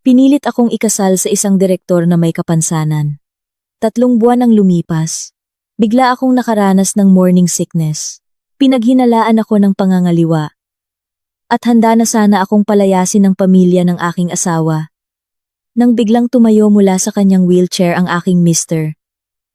Pinilit akong ikasal sa isang direktor na may kapansanan. 3 buwan ang lumipas. Bigla akong nakaranas ng morning sickness. Pinaghinalaan ako ng pangangaliwa. At handa na sana akong palayasin ng pamilya ng aking asawa. Nang biglang tumayo mula sa kanyang wheelchair ang aking mister.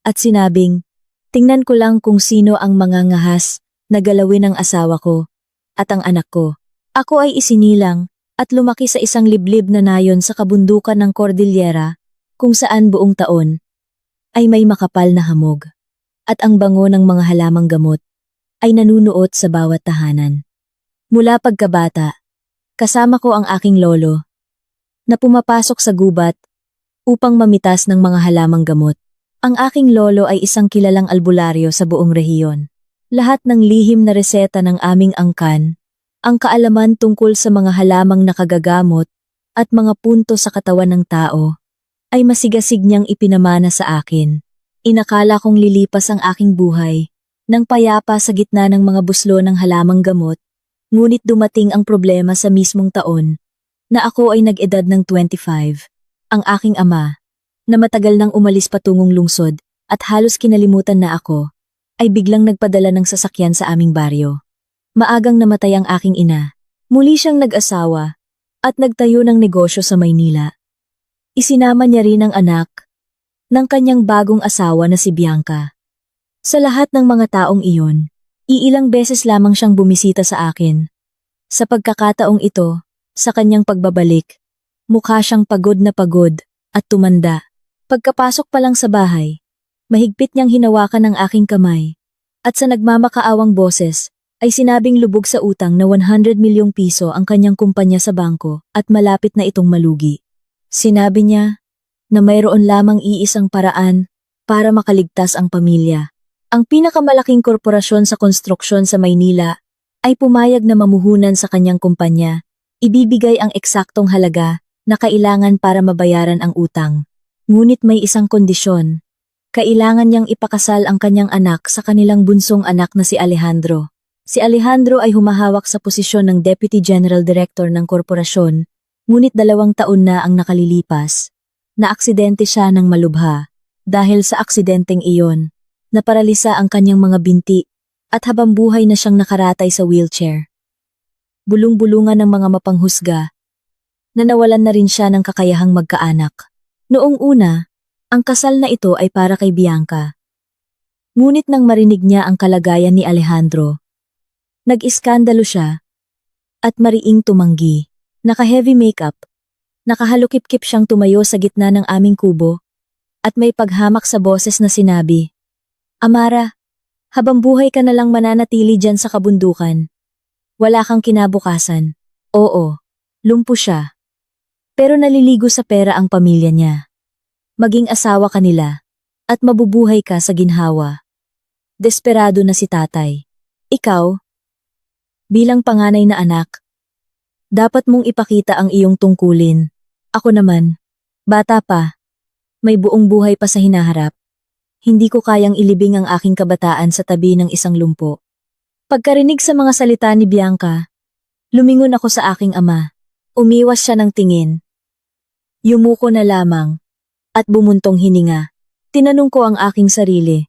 At sinabing, tingnan ko lang kung sino ang mangangahas na galawin ng asawa ko at ang anak ko. Ako ay isinilang at lumaki sa isang liblib na nayon sa kabundukan ng Cordillera kung saan buong taon ay may makapal na hamog at ang bango ng mga halamang gamot ay nanunuot sa bawat tahanan. Mula pagkabata, kasama ko ang aking lolo na pumapasok sa gubat upang mamitas ng mga halamang gamot. Ang aking lolo ay isang kilalang albularyo sa buong rehiyon. Lahat ng lihim na reseta ng aming angkan, ang kaalaman tungkol sa mga halamang nakagagamot at mga punto sa katawan ng tao, ay masigasig niyang ipinamana sa akin. Inakala kong lilipas ang aking buhay, nang payapa sa gitna ng mga buslo ng halamang gamot, ngunit dumating ang problema sa mismong taon, na ako ay nag-edad ng 25. Ang aking ama, na matagal nang umalis patungong lungsod at halos kinalimutan na ako, ay biglang nagpadala ng sasakyan sa aming baryo. Maagang namatay ang aking ina. Muli siyang nag-asawa at nagtayo ng negosyo sa Maynila. Isinama niya rin ang anak ng kanyang bagong asawa na si Bianca. Sa lahat ng mga taong iyon, iilang beses lamang siyang bumisita sa akin. Sa pagkakataong ito, sa kanyang pagbabalik, mukha siyang pagod na pagod at tumanda. Pagkapasok pa lang sa bahay, mahigpit niyang hinawakan ang aking kamay at sa nagmamakaawang boses, ay sinabing lubog sa utang na 100 milyong piso ang kanyang kumpanya sa bangko at malapit na itong malugi. Sinabi niya na mayroon lamang iisang paraan para makaligtas ang pamilya. Ang pinakamalaking korporasyon sa konstruksyon sa Maynila ay pumayag na mamuhunan sa kanyang kumpanya, ibibigay ang eksaktong halaga na kailangan para mabayaran ang utang. Ngunit may isang kondisyon, kailangan niyang ipakasal ang kanyang anak sa kanilang bunsong anak na si Alejandro. Si Alejandro ay humahawak sa posisyon ng Deputy General Director ng korporasyon, ngunit 2 taon na ang nakalilipas. Naaksidente siya ng malubha. Dahil sa aksidenteng iyon, naparalisa ang kanyang mga binti at habang buhay na siyang nakaratay sa wheelchair. Bulong-bulungan ng mga mapanghusga na nawalan na rin siya ng kakayahang magkaanak. Noong una, ang kasal na ito ay para kay Bianca. Ngunit nang marinig niya ang kalagayan ni Alejandro, nag-iskandalo siya at mariing tumanggi. Naka-heavy makeup, nakahalukip-kip siyang tumayo sa gitna ng aming kubo at may paghamak sa boses na sinabi, Amara, habang buhay ka na lang mananatili dyan sa kabundukan. Wala kang kinabukasan. Oo, lumpo siya. Pero naliligo sa pera ang pamilya niya. Maging asawa ka nila at mabubuhay ka sa ginhawa. Desperado na si tatay. Ikaw, bilang panganay na anak, dapat mong ipakita ang iyong tungkulin. Ako naman, bata pa, may buong buhay pa sa hinaharap. Hindi ko kayang ilibing ang aking kabataan sa tabi ng isang lumpo. Pagkarinig sa mga salita ni Bianca, lumingon ako sa aking ama. Umiwas siya ng tingin. Yumuko na lamang at bumuntong hininga. Tinanong ko ang aking sarili.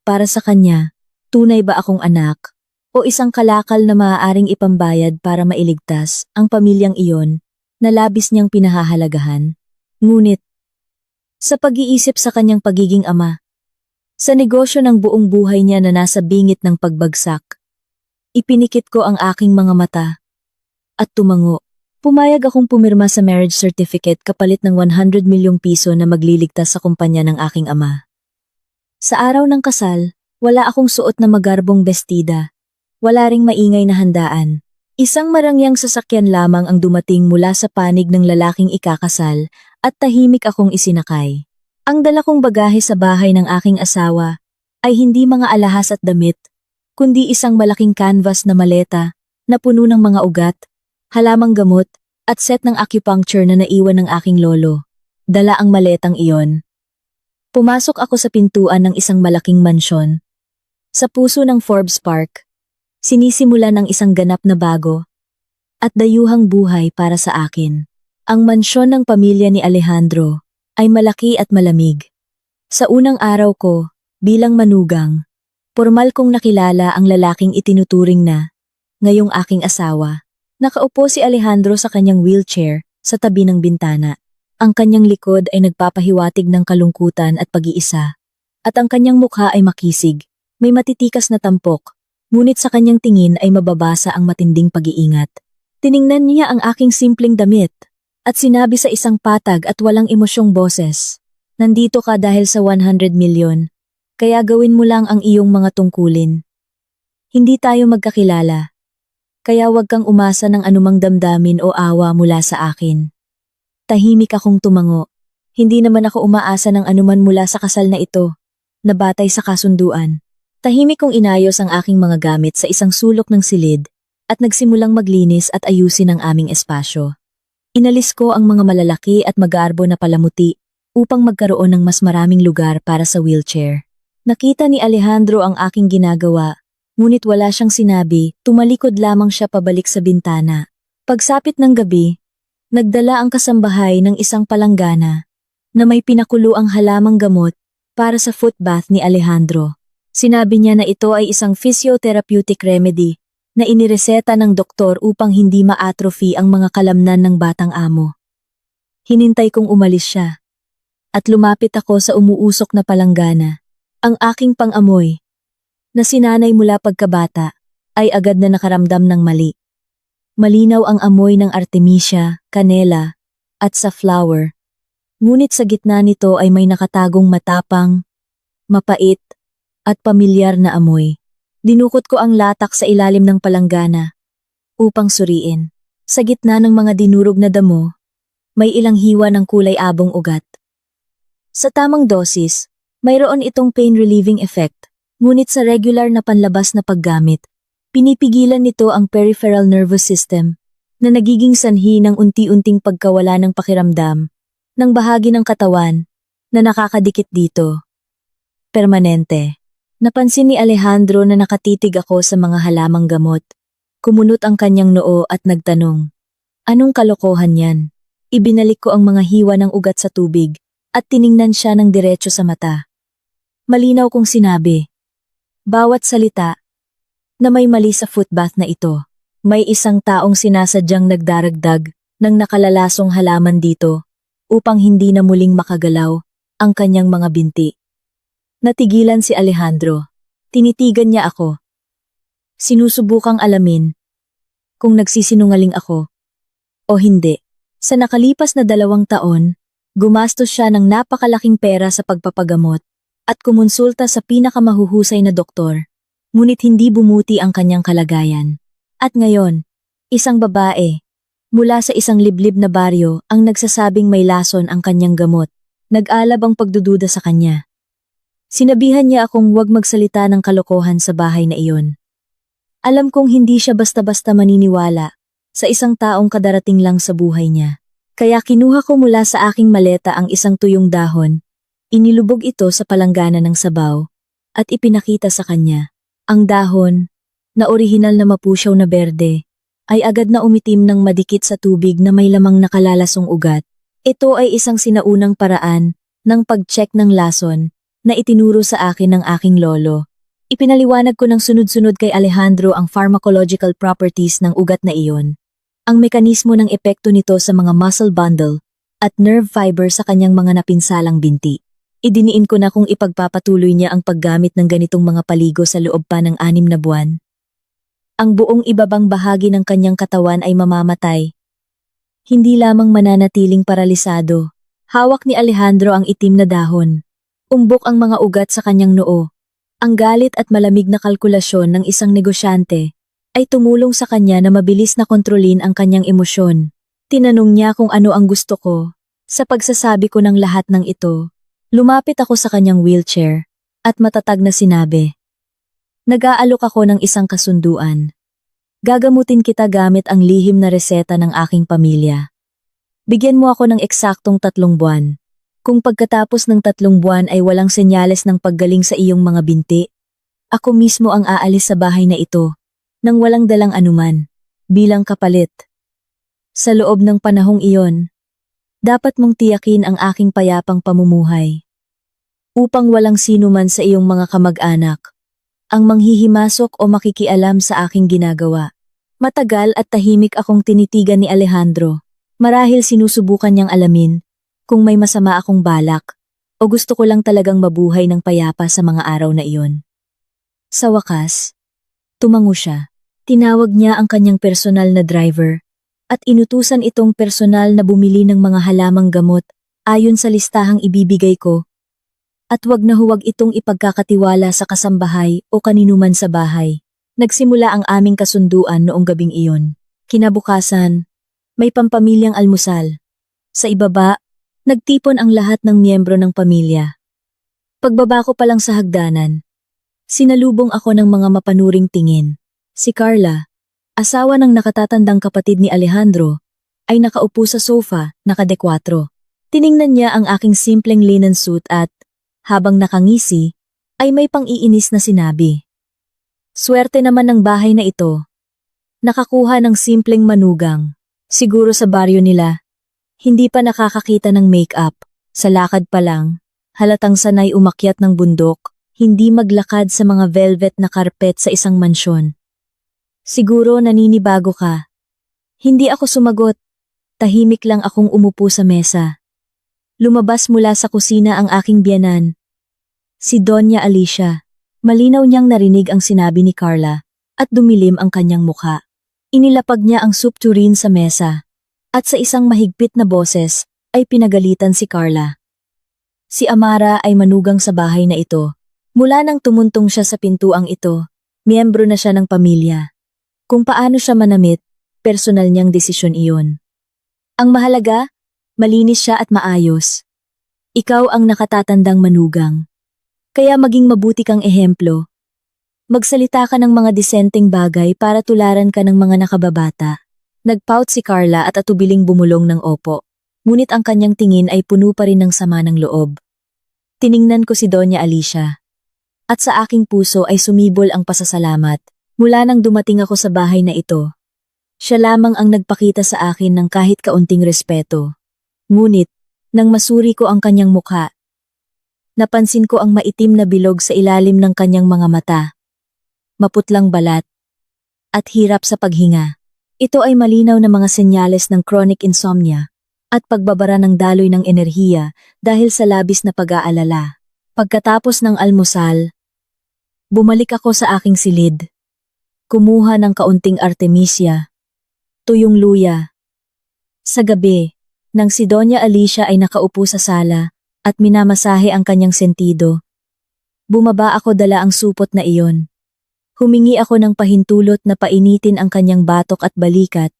Para sa kanya, tunay ba akong anak? O isang kalakal na maaaring ipambayad para mailigtas ang pamilyang iyon na labis niyang pinahahalagahan. Ngunit, sa pag-iisip sa kanyang pagiging ama, sa negosyo ng buong buhay niya na nasa bingit ng pagbagsak, ipinikit ko ang aking mga mata at tumango. Pumayag akong pumirma sa marriage certificate kapalit ng 100 milyong piso na magliligtas sa kumpanya ng aking ama. Sa araw ng kasal, wala akong suot na magarbong bestida. Wala ring maingay na handaan. Isang marangyang sasakyan lamang ang dumating mula sa panig ng lalaking ikakasal at tahimik akong isinakay. Ang dala kong bagahe sa bahay ng aking asawa ay hindi mga alahas at damit, kundi isang malaking canvas na maleta na puno ng mga ugat, halamang gamot at set ng acupuncture na naiwan ng aking lolo. Dala ang maletang iyon. Pumasok ako sa pintuan ng isang malaking mansyon. Sa puso ng Forbes Park, sinisimula ng isang ganap na bago at dayuhang buhay para sa akin. Ang mansyon ng pamilya ni Alejandro ay malaki at malamig. Sa unang araw ko, bilang manugang, formal kong nakilala ang lalaking itinuturing na ngayong aking asawa. Nakaupo si Alejandro sa kanyang wheelchair sa tabi ng bintana. Ang kanyang likod ay nagpapahiwatig ng kalungkutan at pag-iisa. At ang kanyang mukha ay makisig, may matitikas na tampok, ngunit sa kanyang tingin ay mababasa ang matinding pag-iingat. Tiningnan niya ang aking simpleng damit at sinabi sa isang patag at walang emosyong boses, "Nandito ka dahil sa 100 milyon, kaya gawin mo lang ang iyong mga tungkulin. Hindi tayo magkakilala, kaya huwag kang umasa ng anumang damdamin o awa mula sa akin." Tahimik akong tumango. Hindi naman ako umaasa ng anuman mula sa kasal na ito, na batay sa kasunduan. Tahimik kong inayos ang aking mga gamit sa isang sulok ng silid at nagsimulang maglinis at ayusin ang aming espasyo. Inalis ko ang mga malalaki at mag-aarbo na palamuti upang magkaroon ng mas maraming lugar para sa wheelchair. Nakita ni Alejandro ang aking ginagawa, ngunit wala siyang sinabi, tumalikod lamang siya pabalik sa bintana. Pagsapit ng gabi, nagdala ang kasambahay ng isang palanggana na may pinakuluang halamang gamot para sa foot bath ni Alejandro. Sinabi niya na ito ay isang physiotherapeutic remedy na inireseta ng doktor upang hindi ma-atrophy ang mga kalamnan ng batang amo. Hinintay kong umalis siya at lumapit ako sa umuusok na palanggana. Ang aking pang-amoy, na sinanay mula pagkabata, ay agad na nakaramdam ng mali. Malinaw ang amoy ng artemisia, kanela, at safflower. Ngunit sa gitna nito ay may nakatagong matapang, mapait, at pamilyar na amoy. Dinukot ko ang latak sa ilalim ng palanggana upang suriin. Sa gitna ng mga dinurog na damo, may ilang hiwa ng kulay abong ugat. Sa tamang dosis, mayroon itong pain-relieving effect, ngunit sa regular na panlabas na paggamit, pinipigilan nito ang peripheral nervous system na nagiging sanhi ng unti-unting pagkawala ng pakiramdam ng bahagi ng katawan na nakakadikit dito. Permanente. Napansin ni Alejandro na nakatitig ako sa mga halamang gamot. Kumunot ang kanyang noo at nagtanong, "Anong kalokohan yan?" Ibinalik ko ang mga hiwa ng ugat sa tubig at tiningnan siya ng diretso sa mata. Malinaw kong sinabi, "Bawat salita na may mali sa footbath na ito, may isang taong sinasadyang nagdaragdag ng nakalalasong halaman dito upang hindi na muling makagalaw ang kanyang mga binti." Natigilan si Alejandro. Tinitigan niya ako. Sinusubukang alamin kung nagsisinungaling ako o hindi. Sa nakalipas na 2 taon, gumastos siya ng napakalaking pera sa pagpapagamot at kumonsulta sa pinakamahuhusay na doktor, ngunit hindi bumuti ang kanyang kalagayan. At ngayon, isang babae, mula sa isang liblib na baryo ang nagsasabing may lason ang kanyang gamot, nag-alab ang pagdududa sa kanya. Sinabihan niya akong huwag magsalita ng kalokohan sa bahay na iyon. Alam kong hindi siya basta-basta maniniwala sa isang taong kadarating lang sa buhay niya. Kaya kinuha ko mula sa aking maleta ang isang tuyong dahon, inilubog ito sa palanggana ng sabaw, at ipinakita sa kanya. Ang dahon, na orihinal na mapusyaw na berde, ay agad na umitim ng madikit sa tubig na may lamang nakalalasong ugat. Ito ay isang sinaunang paraan ng pag-check ng lason na itinuro sa akin ng aking lolo. Ipinaliwanag ko ng sunod-sunod kay Alejandro ang pharmacological properties ng ugat na iyon, ang mekanismo ng epekto nito sa mga muscle bundle at nerve fiber sa kanyang mga napinsalang binti. Idiniin ko na kung ipagpapatuloy niya ang paggamit ng ganitong mga paligo sa loob pa ng 6 na buwan, ang buong ibabang bahagi ng kanyang katawan ay mamamatay. Hindi lamang mananatiling paralisado. Hawak ni Alejandro ang itim na dahon. Umbok ang mga ugat sa kanyang noo. Ang galit at malamig na kalkulasyon ng isang negosyante ay tumulong sa kanya na mabilis na kontrolin ang kanyang emosyon. Tinanong niya kung ano ang gusto ko. Sa pagsasabi ko ng lahat ng ito, lumapit ako sa kanyang wheelchair at matatag na sinabi, "Nag-aalok ako ng isang kasunduan. Gagamutin kita gamit ang lihim na reseta ng aking pamilya. Bigyan mo ako ng eksaktong 3 buwan. Kung pagkatapos ng 3 buwan ay walang senyales ng paggaling sa iyong mga binti, ako mismo ang aalis sa bahay na ito, nang walang dalang anuman, bilang kapalit." Sa loob ng panahong iyon, Dapat mong tiyakin ang aking payapang pamumuhay. Upang walang sino man sa iyong mga kamag-anak ang manghihimasok o makikialam sa aking ginagawa. Matagal at tahimik akong tinitigan ni Alejandro. Marahil sinusubukan niyang alamin kung may masama akong balak o gusto ko lang talagang mabuhay ng payapa sa mga araw na iyon. Sa wakas, tumango siya. Tinawag niya ang kanyang personal na driver at inutusan itong personal na bumili ng mga halamang gamot ayon sa listahang ibibigay ko at huwag na huwag itong ipagkakatiwala sa kasambahay o kaninuman sa bahay. Nagsimula ang aming kasunduan noong gabing iyon. Kinabukasan, may pampamilyang almusal. Sa ibaba, nagtipon ang lahat ng miyembro ng pamilya. Pagbaba ko pa lang sa hagdanan, sinalubong ako ng mga mapanuring tingin. Si Carla, asawa ng nakatatandang kapatid ni Alejandro, ay nakaupo sa sofa, nakadekwatro. Tiningnan niya ang aking simpleng linen suit at, habang nakangisi, ay may pang-iinis na sinabi. Swerte naman ng bahay na ito. Nakakuha ng simpleng manugang. Siguro sa baryo nila, hindi pa nakakakita ng make-up. Sa lakad pa lang, halatang sanay umakyat ng bundok, hindi maglakad sa mga velvet na karpet sa isang mansyon. Siguro naninibago ka. Hindi ako sumagot. Tahimik lang akong umupo sa mesa. Lumabas mula sa kusina ang aking biyanan. Si Doña Alicia. Malinaw niyang narinig ang sinabi ni Carla at dumilim ang kanyang mukha. Inilapag niya ang soup tureen sa mesa at sa isang mahigpit na boses ay pinagalitan si Carla. Si Amara ay manugang sa bahay na ito. Mula nang tumuntong siya sa pintuang ito, miyembro na siya ng pamilya. Kung paano siya manamit, personal niyang desisyon iyon. Ang mahalaga, malinis siya at maayos. Ikaw ang nakatatandang manugang. Kaya maging mabuti kang ehemplo. Magsalita ka ng mga disenteng bagay para tularan ka ng mga nakababata. Nagpout si Carla at atubiling bumulong ng opo. Ngunit ang kanyang tingin ay puno pa rin ng sama ng loob. Tiningnan ko si Doña Alicia. At sa aking puso ay sumibol ang pasasalamat. Mula nang dumating ako sa bahay na ito, siya lamang ang nagpakita sa akin ng kahit kaunting respeto. Ngunit, nang masuri ko ang kanyang mukha, napansin ko ang maitim na bilog sa ilalim ng kanyang mga mata, maputlang balat, at hirap sa paghinga. Ito ay malinaw na mga senyales ng chronic insomnia at pagbabara ng daloy ng enerhiya dahil sa labis na pag-aalala. Pagkatapos ng almusal, bumalik ako sa aking silid. Kumuha ng kaunting artemisia, tuyong luya. Sa gabi, nang si Doña Alicia ay nakaupo sa sala at minamasahe ang kanyang sentido, bumaba ako dala ang supot na iyon. Humingi ako ng pahintulot na painitin ang kanyang batok at balikat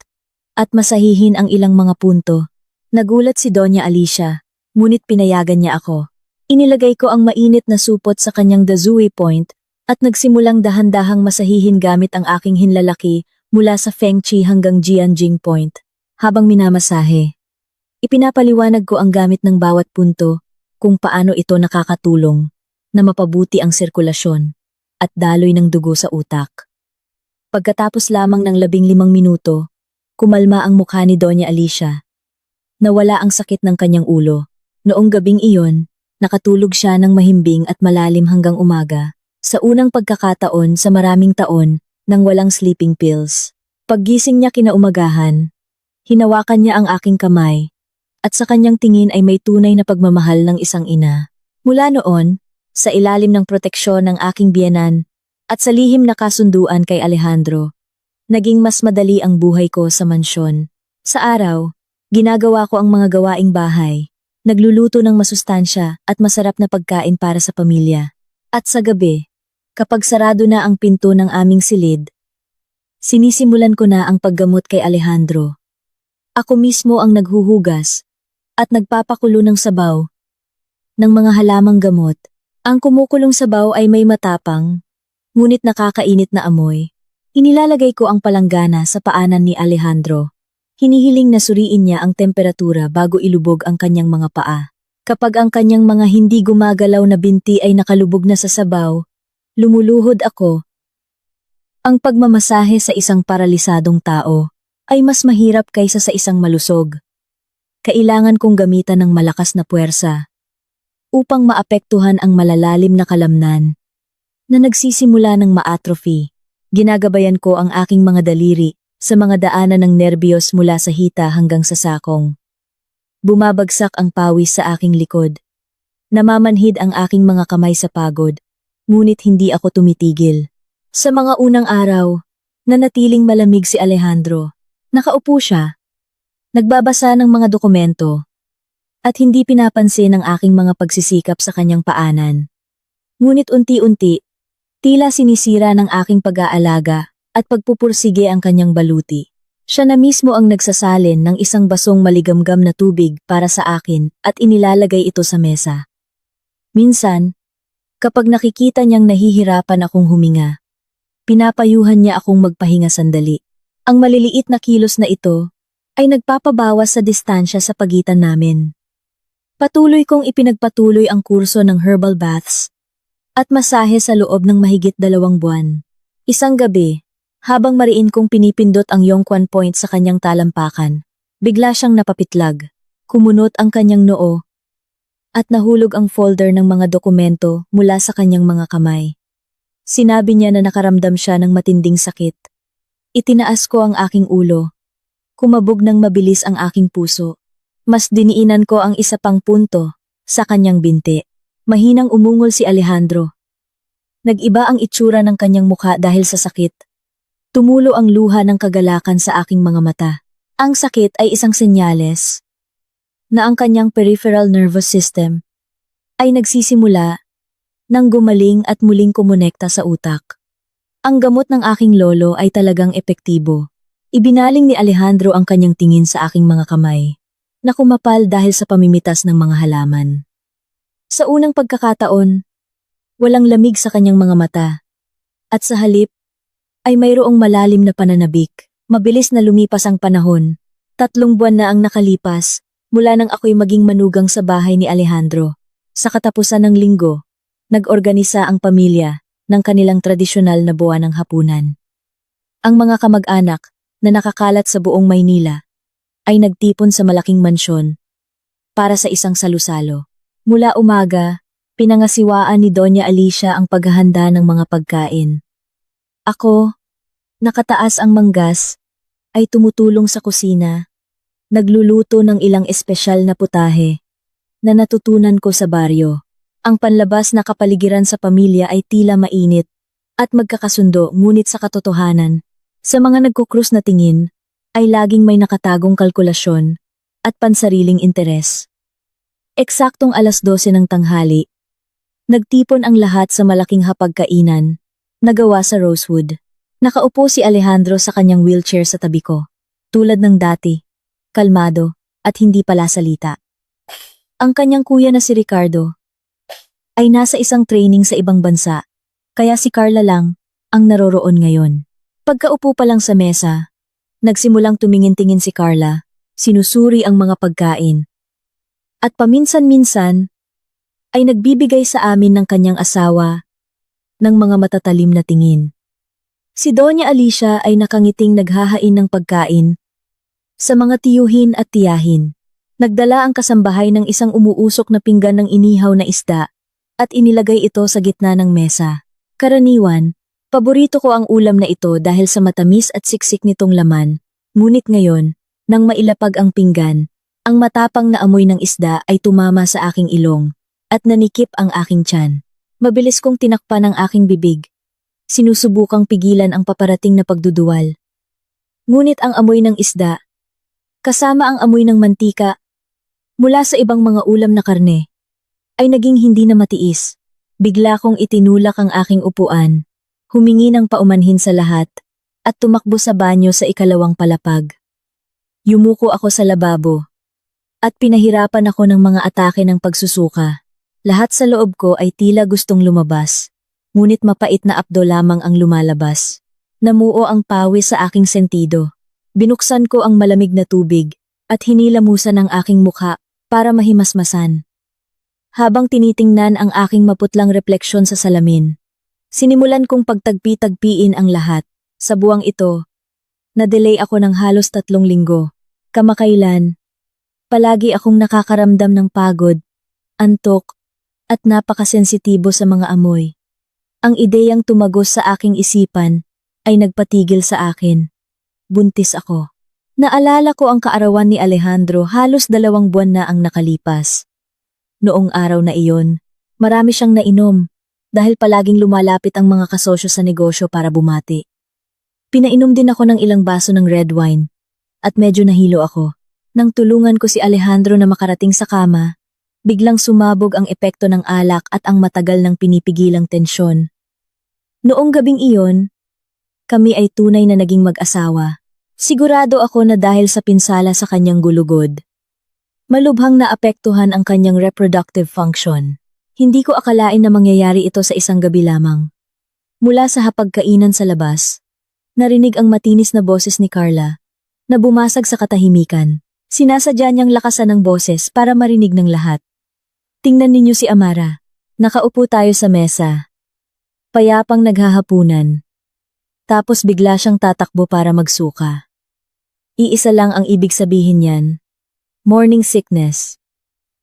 at masahihin ang ilang mga punto. Nagulat si Doña Alicia, ngunit pinayagan niya ako. Inilagay ko ang mainit na supot sa kanyang Dazui point at nagsimulang dahan-dahang masahihin gamit ang aking hinlalaki mula sa Feng Chi hanggang Jianjing point. Habang minamasahe, ipinapaliwanag ko ang gamit ng bawat punto kung paano ito nakakatulong na mapabuti ang sirkulasyon at daloy ng dugo sa utak. Pagkatapos lamang ng 15 minuto, kumalma ang mukha ni Doña Alicia. Nawala ang sakit ng kanyang ulo. Noong gabing iyon, nakatulog siya ng mahimbing at malalim hanggang umaga. Sa unang pagkakataon sa maraming taon nang walang sleeping pills. Paggising niya kinaumagahan, hinawakan niya ang aking kamay at sa kanyang tingin ay may tunay na pagmamahal ng isang ina. Mula noon, sa ilalim ng proteksyon ng aking biyenan at sa lihim na kasunduan kay Alejandro, naging mas madali ang buhay ko sa mansyon. Sa araw, ginagawa ko ang mga gawaing bahay, nagluluto ng masustansya at masarap na pagkain para sa pamilya. At sa gabi, kapag sarado na ang pinto ng aming silid, sinisimulan ko na ang paggamot kay Alejandro. Ako mismo ang naghuhugas at nagpapakulo ng sabaw ng mga halamang gamot. Ang kumukulong sabaw ay may matapang, ngunit nakakainit na amoy. Inilalagay ko ang palanggana sa paanan ni Alejandro. Hinihiling na suriin niya ang temperatura bago ilubog ang kanyang mga paa. Kapag ang kanyang mga hindi gumagalaw na binti ay nakalubog na sa sabaw, lumuluhod ako. Ang pagmamasahe sa isang paralisadong tao ay mas mahirap kaysa sa isang malusog. Kailangan kong gamitan ng malakas na puwersa upang maapektuhan ang malalalim na kalamnan na nagsisimula ng ma-atrophy. Ginagabayan ko ang aking mga daliri sa mga daanan ng nerbiyos mula sa hita hanggang sa sakong. Bumabagsak ang pawis sa aking likod. Namamanhid ang aking mga kamay sa pagod, ngunit hindi ako tumitigil. Sa mga unang araw, nanatiling malamig si Alejandro. Nakaupo siya, nagbabasa ng mga dokumento, at hindi pinapansin ang aking mga pagsisikap sa kanyang paanan. Ngunit unti-unti, tila sinisira ng aking pag-aalaga at pagpupursige ang kanyang baluti. Siya na mismo ang nagsasalin ng isang basong maligamgam na tubig para sa akin at inilalagay ito sa mesa. Minsan, kapag nakikita niyang nahihirapan akong huminga, pinapayuhan niya akong magpahinga sandali. Ang maliliit na kilos na ito ay nagpapabawas sa distansya sa pagitan namin. Patuloy kong ipinagpatuloy ang kurso ng herbal baths at masahe sa loob ng mahigit 2 buwan. Isang gabi, habang mariin kong pinipindot ang Yongquan point sa kanyang talampakan, bigla siyang napapitlag. Kumunot ang kanyang noo at nahulog ang folder ng mga dokumento mula sa kanyang mga kamay. Sinabi niya na nakaramdam siya ng matinding sakit. Itinaas ko ang aking ulo. Kumabog ng mabilis ang aking puso. Mas diniinan ko ang isa pang punto sa kanyang binti. Mahinang umungol si Alejandro. Nag-iba ang itsura ng kanyang mukha dahil sa sakit. Tumulo ang luha ng kagalakan sa aking mga mata. Ang sakit ay isang senyales na ang kanyang peripheral nervous system ay nagsisimula nang gumaling at muling kumonekta sa utak. Ang gamot ng aking lolo ay talagang epektibo. Ibinaling ni Alejandro ang kanyang tingin sa aking mga kamay, na kumapal dahil sa pamimitas ng mga halaman. Sa unang pagkakataon, walang lamig sa kanyang mga mata, at sa halip, ay mayroong malalim na pananabik. Mabilis na lumipas ang panahon. 3 buwan na ang nakalipas, mula nang ako'y maging manugang sa bahay ni Alejandro. Sa katapusan ng linggo, nag-organisa ang pamilya ng kanilang tradisyonal na buwan ng hapunan. Ang mga kamag-anak na nakakalat sa buong Maynila ay nagtipon sa malaking mansyon para sa isang salusalo. Mula umaga, pinangasiwaan ni Doña Alicia ang paghahanda ng mga pagkain. Ako, nakataas ang manggas, ay tumutulong sa kusina, nagluluto ng ilang espesyal na putahe na natutunan ko sa baryo. Ang panlabas na kapaligiran sa pamilya ay tila mainit at magkakasundo, ngunit sa katotohanan, sa mga nagkukrus na tingin, ay laging may nakatagong kalkulasyon at pansariling interes. Eksaktong 12:00 ng tanghali, nagtipon ang lahat sa malaking hapagkainan na gawa sa rosewood. Nakaupo si Alejandro sa kanyang wheelchair sa tabi ko, tulad ng dati, kalmado at hindi pala salita. Ang kanyang kuya na si Ricardo ay nasa isang training sa ibang bansa, kaya si Carla lang ang naroroon ngayon. Pagkaupo pa lang sa mesa, nagsimulang tumingin-tingin si Carla, sinusuri ang mga pagkain. At paminsan-minsan, ay nagbibigay sa amin ng kanyang asawa ng mga matatalim na tingin. Si Doña Alicia ay nakangiting naghahain ng pagkain sa mga tiyuhin at tiyahin. Nagdala ang kasambahay ng isang umuusok na pinggan ng inihaw na isda at inilagay ito sa gitna ng mesa. Karaniwan, paborito ko ang ulam na ito dahil sa matamis at siksik nitong laman, ngunit ngayon, nang mailapag ang pinggan, ang matapang na amoy ng isda ay tumama sa aking ilong at nanikip ang aking tiyan. Mabilis kong tinakpan ang aking bibig. Sinusubukang pigilan ang paparating na pagduduwal. Ngunit ang amoy ng isda, kasama ang amoy ng mantika, mula sa ibang mga ulam na karne, ay naging hindi na matiis. Bigla kong itinulak ang aking upuan, humingi ng paumanhin sa lahat, at tumakbo sa banyo sa 2nd palapag. Yumuko ako sa lababo, at pinahirapan ako ng mga atake ng pagsusuka. Lahat sa loob ko ay tila gustong lumabas, ngunit mapait na apdo lamang ang lumalabas. Namuo ang pawis sa aking sentido. Binuksan ko ang malamig na tubig, at hinilamusan ang aking mukha para mahimasmasan. Habang tinitingnan ang aking maputlang refleksyon sa salamin, sinimulan kong pagtagpi-tagpiin ang lahat. Sa buwang ito, na-delay ako ng halos 3 linggo. Kamakailan, Palagi akong nakakaramdam ng pagod, antok, at napakasensitibo sa mga amoy. Ang ideyang tumagos sa aking isipan ay nagpatigil sa akin. Buntis ako. Naalala ko ang kaarawan ni Alejandro, halos 2 buwan na ang nakalipas. Noong araw na iyon, marami siyang nainom dahil palaging lumalapit ang mga kasosyo sa negosyo para bumati. Pinainom din ako ng ilang baso ng red wine at medyo nahilo ako. Nang tulungan ko si Alejandro na makarating sa kama, biglang sumabog ang epekto ng alak at ang matagal ng pinipigilang tensyon. Noong gabing iyon, kami ay tunay na naging mag-asawa. Sigurado ako na dahil sa pinsala sa kanyang gulugod, malubhang naapektuhan ang kanyang reproductive function. Hindi ko akalain na mangyayari ito sa isang gabi lamang. Mula sa hapagkainan sa labas, narinig ang matinis na boses ni Carla na bumasag sa katahimikan. Sinasadya niyang lakasan ng boses para marinig ng lahat. Tingnan ninyo si Amara. Nakaupo tayo sa mesa. Payapang naghahapunan. Tapos bigla siyang tatakbo para magsuka. Iisa lang ang ibig sabihin niyan. Morning sickness.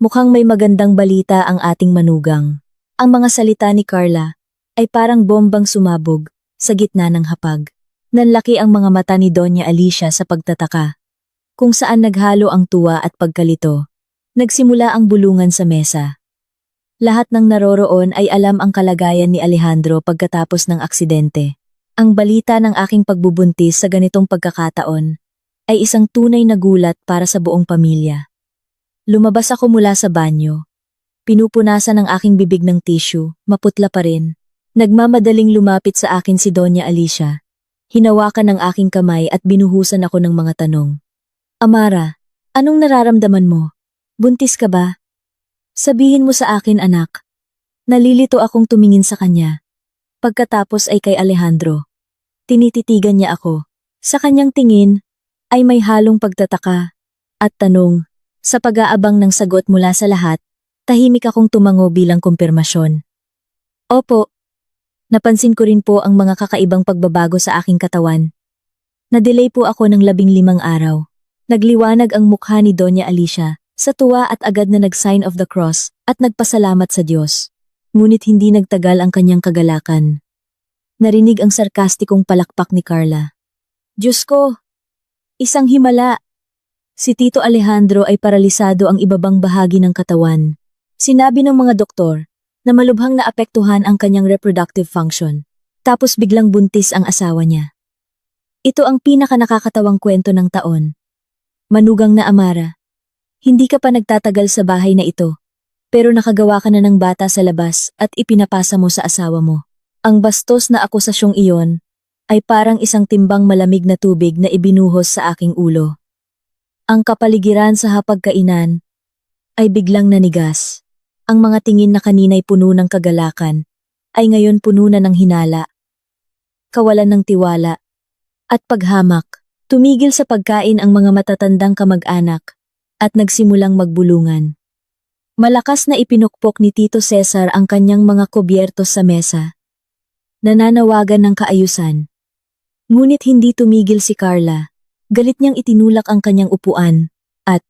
Mukhang may magandang balita ang ating manugang. Ang mga salita ni Carla ay parang bombang sumabog sa gitna ng hapag. Nanlaki ang mga mata ni Doña Alicia sa pagtataka, kung saan naghalo ang tuwa at pagkalito. Nagsimula ang bulungan sa mesa. Lahat ng naroroon ay alam ang kalagayan ni Alejandro pagkatapos ng aksidente. Ang balita ng aking pagbubuntis sa ganitong pagkakataon ay isang tunay na gulat para sa buong pamilya. Lumabas ako mula sa banyo. Pinupunasan ang aking bibig ng tissue, maputla pa rin. Nagmamadaling lumapit sa akin si Doña Alicia. Hinawakan ang aking kamay at binuhusan ako ng mga tanong. Amara, anong nararamdaman mo? Buntis ka ba? Sabihin mo sa akin, anak. Nalilito akong tumingin sa kanya. Pagkatapos ay kay Alejandro. Tinititigan niya ako. Sa kanyang tingin ay may halong pagtataka at tanong. Sa pag-aabang ng sagot mula sa lahat, tahimik akong tumango bilang kumpirmasyon. Opo. Napansin ko rin po ang mga kakaibang pagbabago sa aking katawan. Na-delay po ako ng 15 araw. Nagliwanag ang mukha ni Doña Alicia sa tuwa at agad na nag-sign of the cross at nagpasalamat sa Diyos. Ngunit hindi nagtagal ang kanyang kagalakan. Narinig ang sarkastikong palakpak ni Carla. Diyos ko! Isang himala! Si Tito Alejandro ay paralisado ang ibabang bahagi ng katawan. Sinabi ng mga doktor na malubhang naapektuhan ang kanyang reproductive function. Tapos biglang buntis ang asawa niya. Ito ang pinaka-nakakatawang kwento ng taon. Manugang na Amara, hindi ka pa nagtatagal sa bahay na ito, pero nakagawa ka na ng bata sa labas at ipinapasa mo sa asawa mo. Ang bastos na akusasyong iyon ay parang isang timbang malamig na tubig na ibinuhos sa aking ulo. Ang kapaligiran sa hapagkainan ay biglang nanigas. Ang mga tingin na kanina'y puno ng kagalakan ay ngayon puno na ng hinala, kawalan ng tiwala, at paghamak. Tumigil sa pagkain ang mga matatandang kamag-anak at nagsimulang magbulungan. Malakas na ipinukpok ni Tito Cesar ang kanyang mga kubyertos sa mesa. Nananawagan ng kaayusan. Ngunit hindi tumigil si Carla. Galit niyang itinulak ang kanyang upuan at,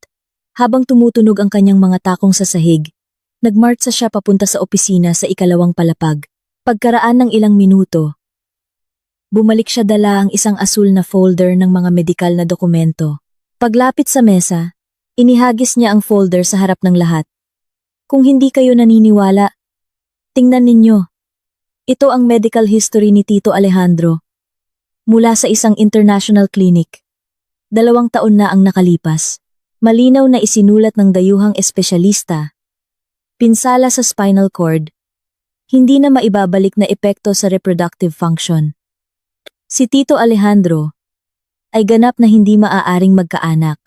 habang tumutunog ang kanyang mga takong sa sahig, nagmartsa siya papunta sa opisina sa 2nd palapag. Pagkaraan ng ilang minuto, bumalik siya dala ang isang asul na folder ng mga medikal na dokumento. Paglapit sa mesa, inihagis niya ang folder sa harap ng lahat. Kung hindi kayo naniniwala, tingnan ninyo. Ito ang medical history ni Tito Alejandro. Mula sa isang international clinic. 2 taon na ang nakalipas. Malinaw na isinulat ng dayuhang espesyalista. Pinsala sa spinal cord. Hindi na maibabalik na epekto sa reproductive function. Si Tito Alejandro ay ganap na hindi maaaring magkaanak.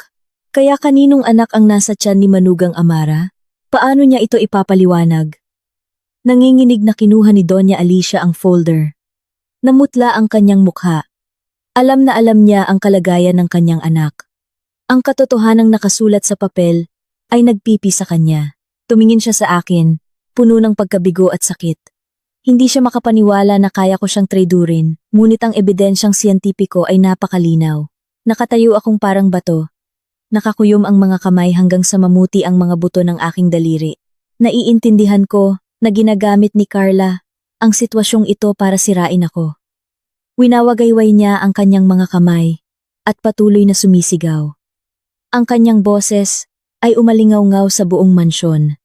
Kaya kaninong anak ang nasa tiyan ni Manugang Amara? Paano niya ito ipapaliwanag? Nanginginig na kinuha ni Doña Alicia ang folder. Namutla ang kanyang mukha. Alam na alam niya ang kalagayan ng kanyang anak. Ang katotohanang nakasulat sa papel ay nagpipi sa kanya. Tumingin siya sa akin, puno ng pagkabigo at sakit. Hindi siya makapaniwala na kaya ko siyang tradurin, ngunit ang ebidensyang siyentipiko ay napakalinaw. Nakatayo akong parang bato. Nakakuyom ang mga kamay hanggang sa mamuti ang mga buto ng aking daliri. Naiintindihan ko na ginagamit ni Carla ang sitwasyong ito para sirain ako. Winawagayway niya ang kanyang mga kamay at patuloy na sumisigaw. Ang kanyang boses ay umalingaw-ngaw sa buong mansyon.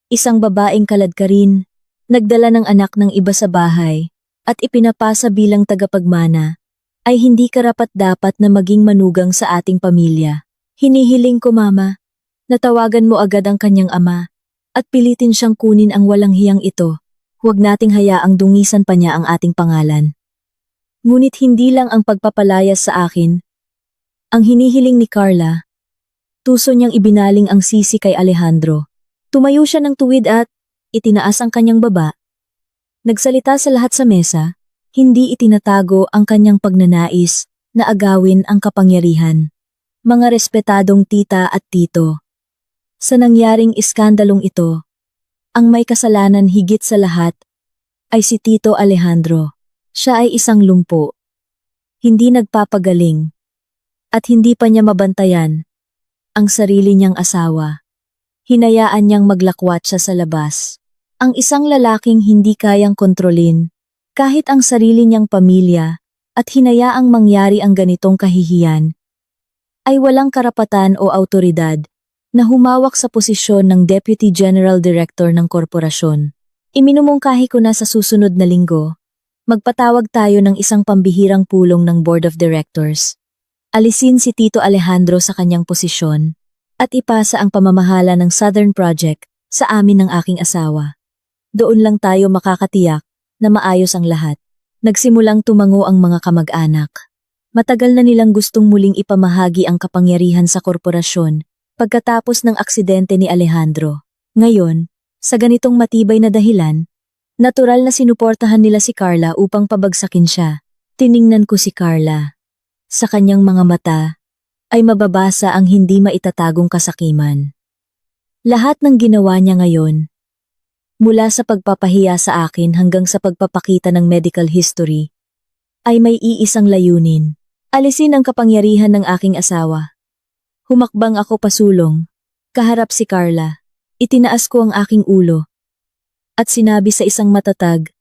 Isang babaeng kaladkarin, nagdala ng anak ng iba sa bahay at ipinapasa bilang tagapagmana, ay hindi karapat-dapat na maging manugang sa ating pamilya. Hinihiling ko, Mama, na tawagan mo agad ang kanyang ama at pilitin siyang kunin ang walang hiyang ito. Huwag nating hayaang dungisan pa niya ang ating pangalan. Ngunit hindi lang ang pagpapalayas sa akin ang hinihiling ni Carla. Tuso niyang ibinaling ang sisi kay Alejandro. Tumayo siya ng tuwid at itinaas ang kanyang baba. Nagsalita sa lahat sa mesa, hindi itinatago ang kanyang pagnanais na agawin ang kapangyarihan. Mga respetadong tita at tito. Sa nangyaring iskandalong ito, ang may kasalanan higit sa lahat ay si Tito Alejandro. Siya ay isang lumpo. Hindi nagpapagaling at hindi pa niya mabantayan ang sarili niyang asawa. Hinayaan niyang maglakwat siya sa labas. Ang isang lalaking hindi kayang kontrolin kahit ang sarili niyang pamilya at hinayaang mangyari ang ganitong kahihiyan ay walang karapatan o autoridad na humawak sa posisyon ng Deputy General Director ng korporasyon. Iminumungkahi ko na sa susunod na linggo, magpatawag tayo ng isang pambihirang pulong ng Board of Directors. Alisin si Tito Alejandro sa kanyang posisyon at ipasa ang pamamahala ng Southern Project sa amin ng aking asawa. Doon lang tayo makakatiyak na maayos ang lahat. Nagsimulang tumango ang mga kamag-anak. Matagal na nilang gustong muling ipamahagi ang kapangyarihan sa korporasyon pagkatapos ng aksidente ni Alejandro. Ngayon, sa ganitong matibay na dahilan, natural na sinuportahan nila si Carla upang pabagsakin siya. Tiningnan ko si Carla. Sa kanyang mga mata ay mababasa ang hindi maitatagong kasakiman. Lahat ng ginawa niya ngayon, mula sa pagpapahiya sa akin hanggang sa pagpapakita ng medical history, ay may iisang layunin. Alisin ang kapangyarihan ng aking asawa. Humakbang ako pasulong, kaharap si Carla. Itinaas ko ang aking ulo at sinabi sa isang matatag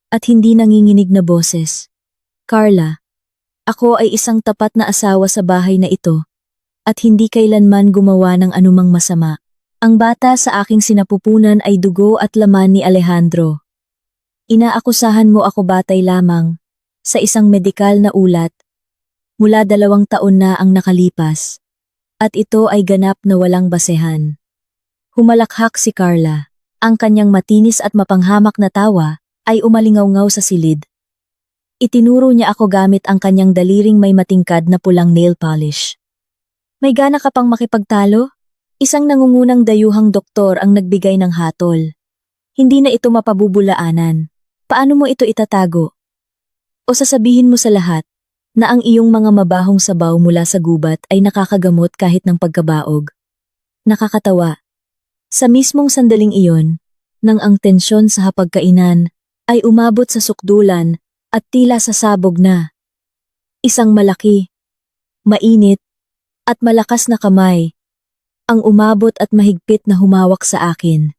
at hindi nanginginig na boses, Carla, ako ay isang tapat na asawa sa bahay na ito at hindi kailanman gumawa ng anumang masama. Ang bata sa aking sinapupunan ay dugo at laman ni Alejandro. Inaakusahan mo ako batay lamang sa isang medikal na ulat mula 2 taon na ang nakalipas at ito ay ganap na walang basehan. Humalakhak si Carla. Ang kanyang matinis at mapanghamak na tawa ay umalingaw-ngaw sa silid. Itinuro niya ako gamit ang kanyang daliring may matingkad na pulang nail polish. May gana ka pang makipagtalo? Isang nangungunang dayuhang doktor ang nagbigay ng hatol. Hindi na ito mapabubulaanan. Paano mo ito itatago? O sasabihin mo sa lahat na ang iyong mga mabahong sabaw mula sa gubat ay nakakagamot kahit ng pagkabaog? Nakakatawa. Sa mismong sandaling iyon, nang ang tensyon sa hapagkainan ay umabot sa sukdulan at tila sasabog na. Isang malaki, mainit, at malakas na kamay ang umabot at mahigpit na humawak sa akin.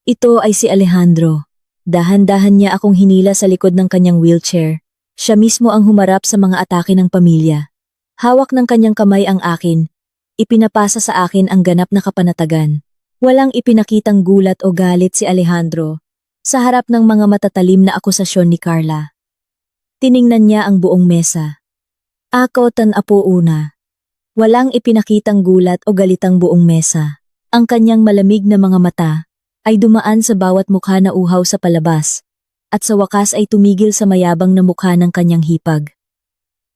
Ito ay si Alejandro. Dahan-dahan niya akong hinila sa likod ng kanyang wheelchair. Siya mismo ang humarap sa mga atake ng pamilya. Hawak ng kanyang kamay ang akin. Ipinapasa sa akin ang ganap na kapanatagan. Walang ipinakitang gulat o galit si Alejandro sa harap ng mga matatalim na akusasyon ni Carla. Tiningnan niya ang buong mesa. Ako tan-apo una. Walang ipinakitang gulat o galitang buong mesa. Ang kanyang malamig na mga mata ay dumaan sa bawat mukha na uhaw sa palabas, at sa wakas ay tumigil sa mayabang na mukha ng kanyang hipag.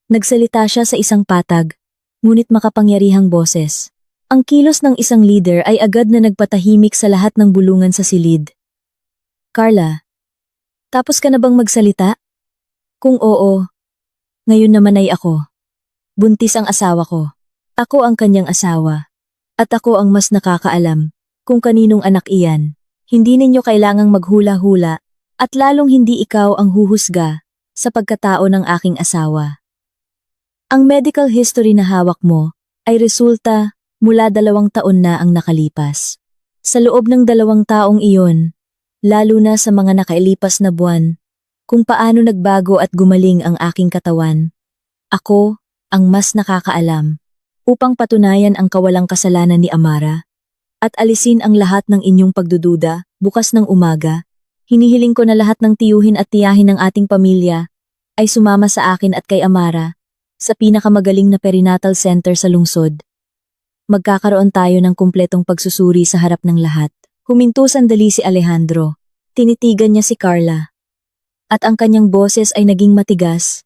Nagsalita siya sa isang patag, ngunit makapangyarihang boses. Ang kilos ng isang leader ay agad na nagpatahimik sa lahat ng bulungan sa silid. Carla, tapos ka na bang magsalita? Kung oo, ngayon naman ay ako. Buntis ang asawa ko. Ako ang kanyang asawa. At ako ang mas nakakaalam kung kaninong anak iyan. Hindi ninyo kailangang maghula-hula at lalong hindi ikaw ang huhusga sa pagkatao ng aking asawa. Ang medical history na hawak mo ay resulta mula 2 taon na ang nakalipas. Sa loob ng 2 taong iyon, lalo na sa mga nakailipas na buwan, kung paano nagbago at gumaling ang aking katawan, ako ang mas nakakaalam upang patunayan ang kawalang kasalanan ni Amara at alisin ang lahat ng inyong pagdududa bukas ng umaga. Hinihiling ko na lahat ng tiyuhin at tiyahin ng ating pamilya ay sumama sa akin at kay Amara sa pinakamagaling na perinatal center sa lungsod. Magkakaroon tayo ng kumpletong pagsusuri sa harap ng lahat. Huminto sandali si Alejandro. Tinitigan niya si Carla. At ang kanyang boses ay naging matigas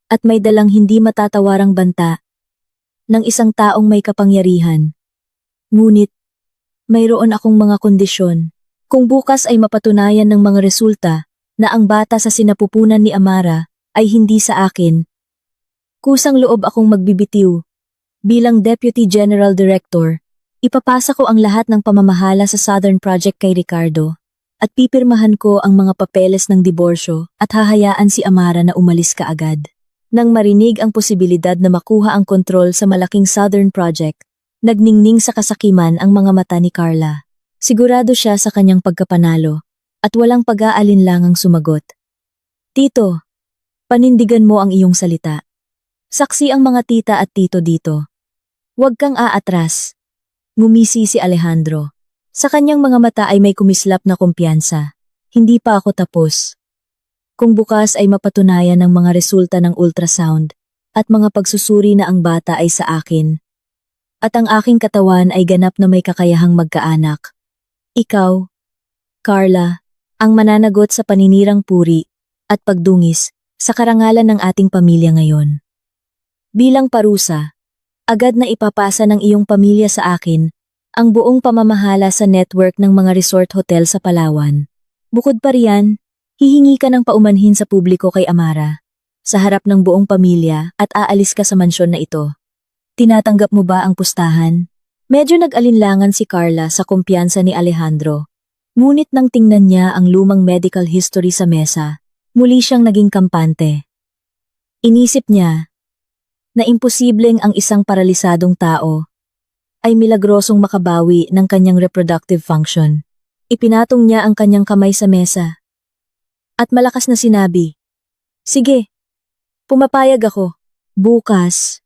at may dalang hindi matatawarang banta ng isang taong may kapangyarihan. Ngunit, mayroon akong mga kondisyon. Kung bukas ay mapatunayan ng mga resulta na ang bata sa sinapupunan ni Amara ay hindi sa akin, kusang loob akong magbibitiw. Bilang Deputy General Director, ipapasa ko ang lahat ng pamamahala sa Southern Project kay Ricardo at pipirmahan ko ang mga papeles ng diborsyo at hahayaan si Amara na umalis kaagad. Nang marinig ang posibilidad na makuha ang kontrol sa malaking Southern Project, nagningning sa kasakiman ang mga mata ni Carla. Sigurado siya sa kanyang pagkapanalo at walang pag-aalinlangang sumagot. Tito, panindigan mo ang iyong salita. Saksi ang mga tita at tito dito. Huwag kang aatras. Ngumisi si Alejandro. Sa kanyang mga mata ay may kumislap na kumpiyansa. Hindi pa ako tapos. Kung bukas ay mapatunayan ng mga resulta ng ultrasound at mga pagsusuri na ang bata ay sa akin, at ang aking katawan ay ganap na may kakayahang magkaanak, ikaw, Carla, ang mananagot sa paninirang puri at pagdungis sa karangalan ng ating pamilya ngayon. Bilang parusa, agad na ipapasa ng iyong pamilya sa akin ang buong pamamahala sa network ng mga resort hotel sa Palawan. Bukod pa riyan, hihingi ka ng paumanhin sa publiko kay Amara, sa harap ng buong pamilya at aalis ka sa mansyon na ito. Tinatanggap mo ba ang pustahan? Medyo nag-alinlangan si Carla sa kumpiyansa ni Alejandro. Ngunit nang tingnan niya ang lumang medical history sa mesa, muli siyang naging kampante. Inisip niya na imposibleng ang isang paralisadong tao ay milagrosong makabawi ng kanyang reproductive function. Ipinatong niya ang kanyang kamay sa mesa at malakas na sinabi, "Sige, pumapayag ako. Bukas,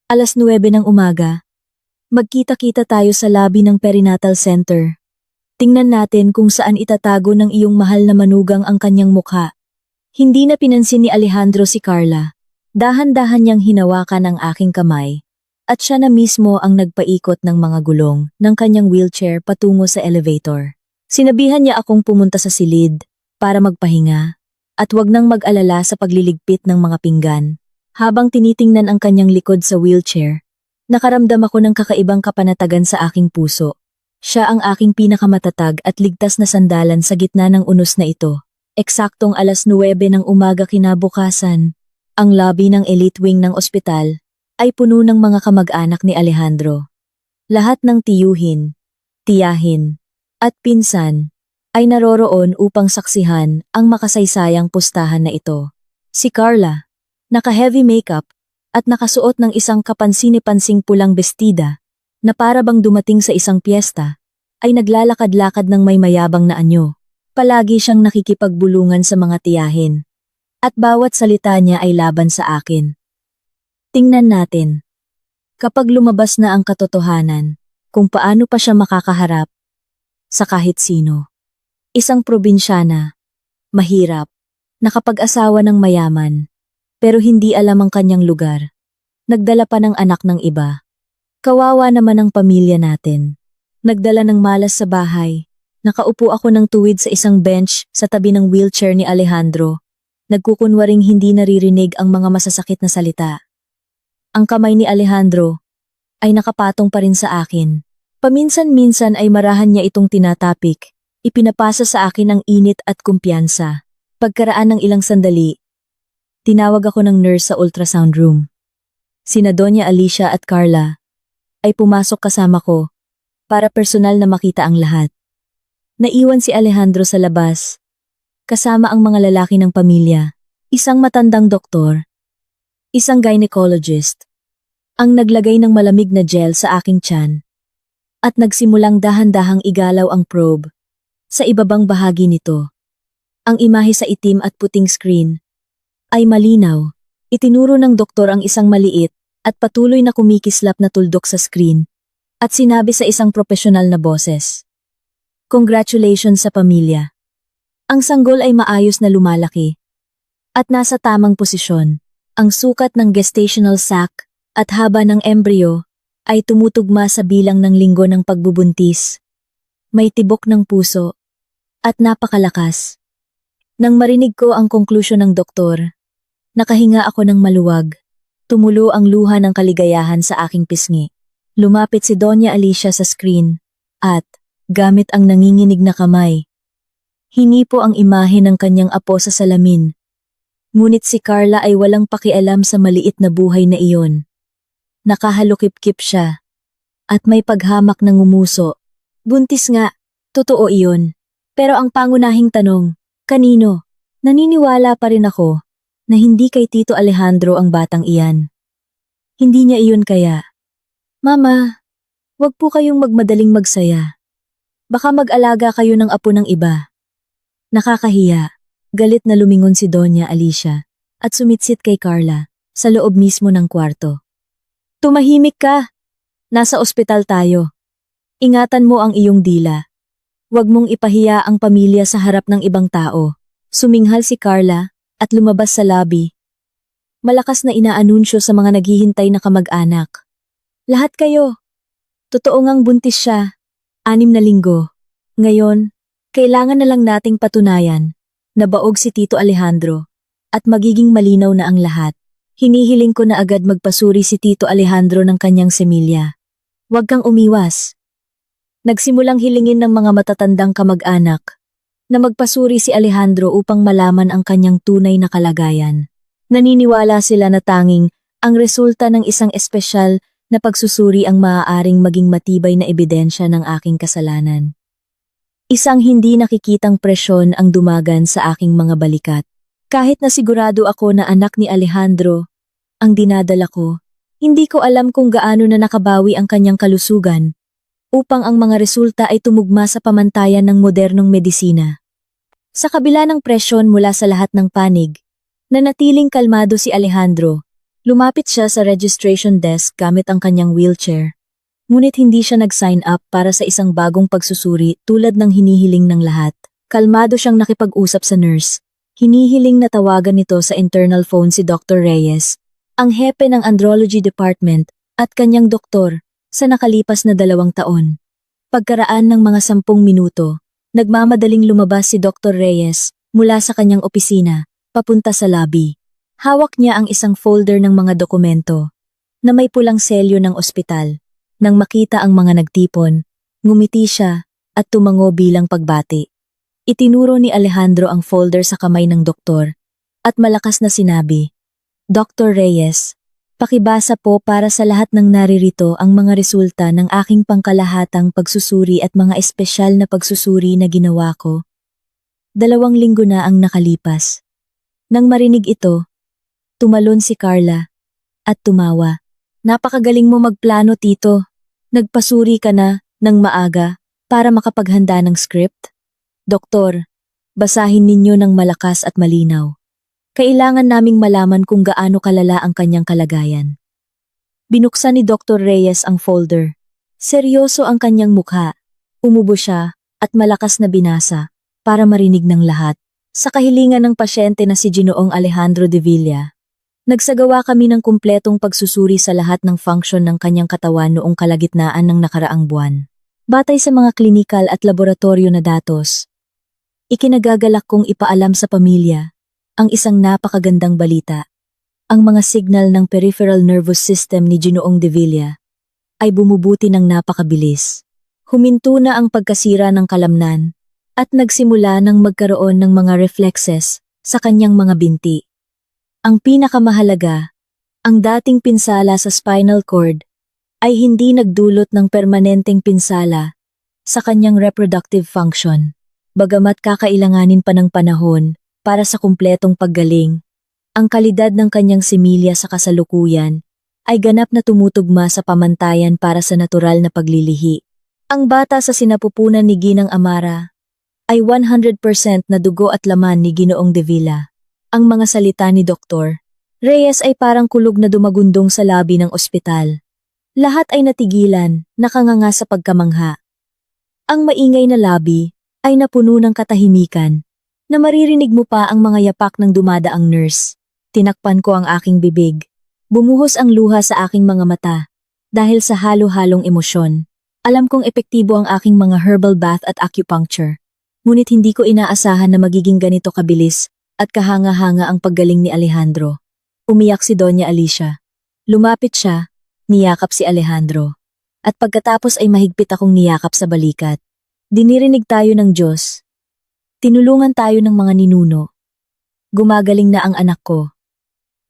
alas 9 ng umaga, magkita-kita tayo sa lobby ng Perinatal Center. Tingnan natin kung saan itatago ng iyong mahal na manugang ang kanyang mukha." Hindi na pinansin ni Alejandro si Carla. Dahan-dahan niyang hinawakan ang aking kamay at siya na mismo ang nagpaikot ng mga gulong ng kanyang wheelchair patungo sa elevator. Sinabihan niya akong pumunta sa silid para magpahinga at wag nang mag-alala sa pagliligpit ng mga pinggan. Habang tinitingnan ang kanyang likod sa wheelchair, nakaramdam ako ng kakaibang kapanatagan sa aking puso. Siya ang aking pinakamatatag at ligtas na sandalan sa gitna ng unos na ito. Eksaktong alas 9 ng umaga kinabukasan, ang lobby ng elite wing ng ospital ay puno ng mga kamag-anak ni Alejandro. Lahat ng tiyuhin, tiyahin, at pinsan ay naroroon upang saksihan ang makasaysayang pustahan na ito. Si Carla, naka-heavy makeup at nakasuot ng isang kapansin-pansing pulang bestida na para bang dumating sa isang piyesta, ay naglalakad-lakad ng may mayabang na anyo. Palagi siyang nakikipagbulungan sa mga tiyahin, at bawat salita niya ay laban sa akin. Tingnan natin. Kapag lumabas na ang katotohanan, kung paano pa siya makakaharap sa kahit sino. Isang probinsyana, mahirap, nakapag-asawa ng mayaman, pero hindi alam ang kanyang lugar. Nagdala pa ng anak ng iba. Kawawa naman ang pamilya natin. Nagdala ng malas sa bahay. Nakaupo ako ng tuwid sa isang bench sa tabi ng wheelchair ni Alejandro. Nagkukunwaring hindi naririnig ang mga masasakit na salita. Ang kamay ni Alejandro ay nakapatong pa rin sa akin. Paminsan-minsan ay marahan niya itong tinatapik. Ipinapasa sa akin ang init at kumpiyansa. Pagkaraan ng ilang sandali, tinawag ako ng nurse sa ultrasound room. Sina Doña Alicia at Carla ay pumasok kasama ko para personal na makita ang lahat. Naiwan si Alejandro sa labas, kasama ang mga lalaki ng pamilya, isang matandang doktor, isang gynecologist, ang naglagay ng malamig na gel sa aking tiyan. At nagsimulang dahan-dahang igalaw ang probe sa ibabang bahagi nito. Ang imahe sa itim at puting screen ay malinaw. Itinuro ng doktor ang isang maliit at patuloy na kumikislap na tuldok sa screen at sinabi sa isang profesional na boses, "Congratulations sa pamilya. Ang sanggol ay maayos na lumalaki at nasa tamang posisyon. Ang sukat ng gestational sac at haba ng embryo ay tumutugma sa bilang ng linggo ng pagbubuntis. May tibok ng puso at napakalakas." Nang marinig ko ang konklusyon ng doktor, nakahinga ako ng maluwag. Tumulo ang luha ng kaligayahan sa aking pisngi. Lumapit si Doña Alicia sa screen at, gamit ang nanginginig na kamay, hinipo ang imahe ng kanyang apo sa salamin. Ngunit si Carla ay walang pakialam sa maliit na buhay na iyon. Nakahalukip-kip siya at may paghamak ng umuso. Buntis nga, totoo iyon. Pero ang pangunahing tanong, kanino? Naniniwala pa rin ako na hindi kay Tito Alejandro ang batang iyan. Hindi niya iyon kaya. Mama, wag po kayong magmadaling magsaya. Baka mag-alaga kayo ng apo ng iba. Nakakahiya. Galit na lumingon si Doña Alicia at sumitsit kay Carla sa loob mismo ng kwarto. Tumahimik ka! Nasa ospital tayo. Ingatan mo ang iyong dila. Huwag mong ipahiya ang pamilya sa harap ng ibang tao. Suminghal si Carla at lumabas sa lobby. Malakas na inaanunsyo sa mga naghihintay na kamag-anak. Lahat kayo. Totoo ngang buntis siya. 6 na linggo. Ngayon, kailangan na lang nating patunayan na baog si Tito Alejandro at magiging malinaw na ang lahat. Hinihiling ko na agad magpasuri si Tito Alejandro ng kanyang semilya. Huwag kang umiwas. Nagsimulang hilingin ng mga matatandang kamag-anak na magpasuri si Alejandro upang malaman ang kanyang tunay na kalagayan. Naniniwala sila na tanging ang resulta ng isang espesyal na pagsusuri ang maaaring maging matibay na ebidensya ng aking kasalanan. Isang hindi nakikitang presyon ang dumagan sa aking mga balikat. Kahit na sigurado ako na anak ni Alejandro ang dinadala ko, hindi ko alam kung gaano na nakabawi ang kanyang kalusugan upang ang mga resulta ay tumugma sa pamantayan ng modernong medisina. Sa kabila ng presyon mula sa lahat ng panig, nanatiling kalmado si Alejandro. Lumapit siya sa registration desk gamit ang kanyang wheelchair. Ngunit hindi siya nag-sign up para sa isang bagong pagsusuri tulad ng hinihiling ng lahat. Kalmado siyang nakipag-usap sa nurse. Hinihiling na tawagan nito sa internal phone si Dr. Reyes, ang hepe ng andrology department at kanyang doktor, sa nakalipas na 2 taon. Pagkaraan ng mga 10 minuto, nagmamadaling lumabas si Dr. Reyes mula sa kanyang opisina, papunta sa lobby. Hawak niya ang isang folder ng mga dokumento na may pulang selyo ng ospital. Nang makita ang mga nagtipon, ngumiti siya at tumango bilang pagbati. Itinuro ni Alejandro ang folder sa kamay ng doktor at malakas na sinabi, "Dr. Reyes, pakibasa po para sa lahat ng naririto ang mga resulta ng aking pangkalahatang pagsusuri at mga espesyal na pagsusuri na ginawa ko. 2 linggo na ang nakalipas." Nang marinig ito, tumalon si Carla at tumawa. "Napakagaling mo magplano, Tito. Nagpasuri ka na ng maaga para makapaghanda ng script? Doktor, basahin ninyo ng malakas at malinaw. Kailangan naming malaman kung gaano kalala ang kanyang kalagayan." Binuksan ni Dr. Reyes ang folder. Seryoso ang kanyang mukha. Umubo siya at malakas na binasa para marinig ng lahat. Sa kahilingan ng pasyente na si Ginoong Alejandro de Villa, nagsagawa kami ng kumpletong pagsusuri sa lahat ng function ng kanyang katawan noong kalagitnaan ng nakaraang buwan. Batay sa mga klinikal at laboratorio na datos, ikinagagalak kong ipaalam sa pamilya ang isang napakagandang balita. Ang mga signal ng peripheral nervous system ni Ginoong de Villa ay bumubuti ng napakabilis. Huminto na ang pagkasira ng kalamnan at nagsimula ng magkaroon ng mga reflexes sa kanyang mga binti. Ang pinakamahalaga, ang dating pinsala sa spinal cord ay hindi nagdulot ng permanenteng pinsala sa kanyang reproductive function. Bagamat kakailanganin pa ng panahon para sa kumpletong paggaling, ang kalidad ng kanyang semilya sa kasalukuyan ay ganap na tumutugma sa pamantayan para sa natural na paglilihi. Ang bata sa sinapupunan ni Ginang Amara ay 100% na dugo at laman ni Ginoong De Villa. Ang mga salita ni Dr. Reyes ay parang kulog na dumagundong sa labi ng ospital. Lahat ay natigilan, nakanganga sa pagkamangha. Ang maingay na labi ay napuno ng katahimikan, na maririnig mo pa ang mga yapak ng dumadaang nurse. Tinakpan ko ang aking bibig. Bumuhos ang luha sa aking mga mata, dahil sa halo-halong emosyon. Alam kong epektibo ang aking mga herbal bath at acupuncture. Ngunit hindi ko inaasahan na magiging ganito kabilis at kahanga-hanga ang paggaling ni Alejandro. Umiyak si Doña Alicia. Lumapit siya, niyakap si Alejandro. At pagkatapos ay mahigpit akong niyakap sa balikat. Dinirinig tayo ng Diyos. Tinulungan tayo ng mga ninuno. Gumagaling na ang anak ko.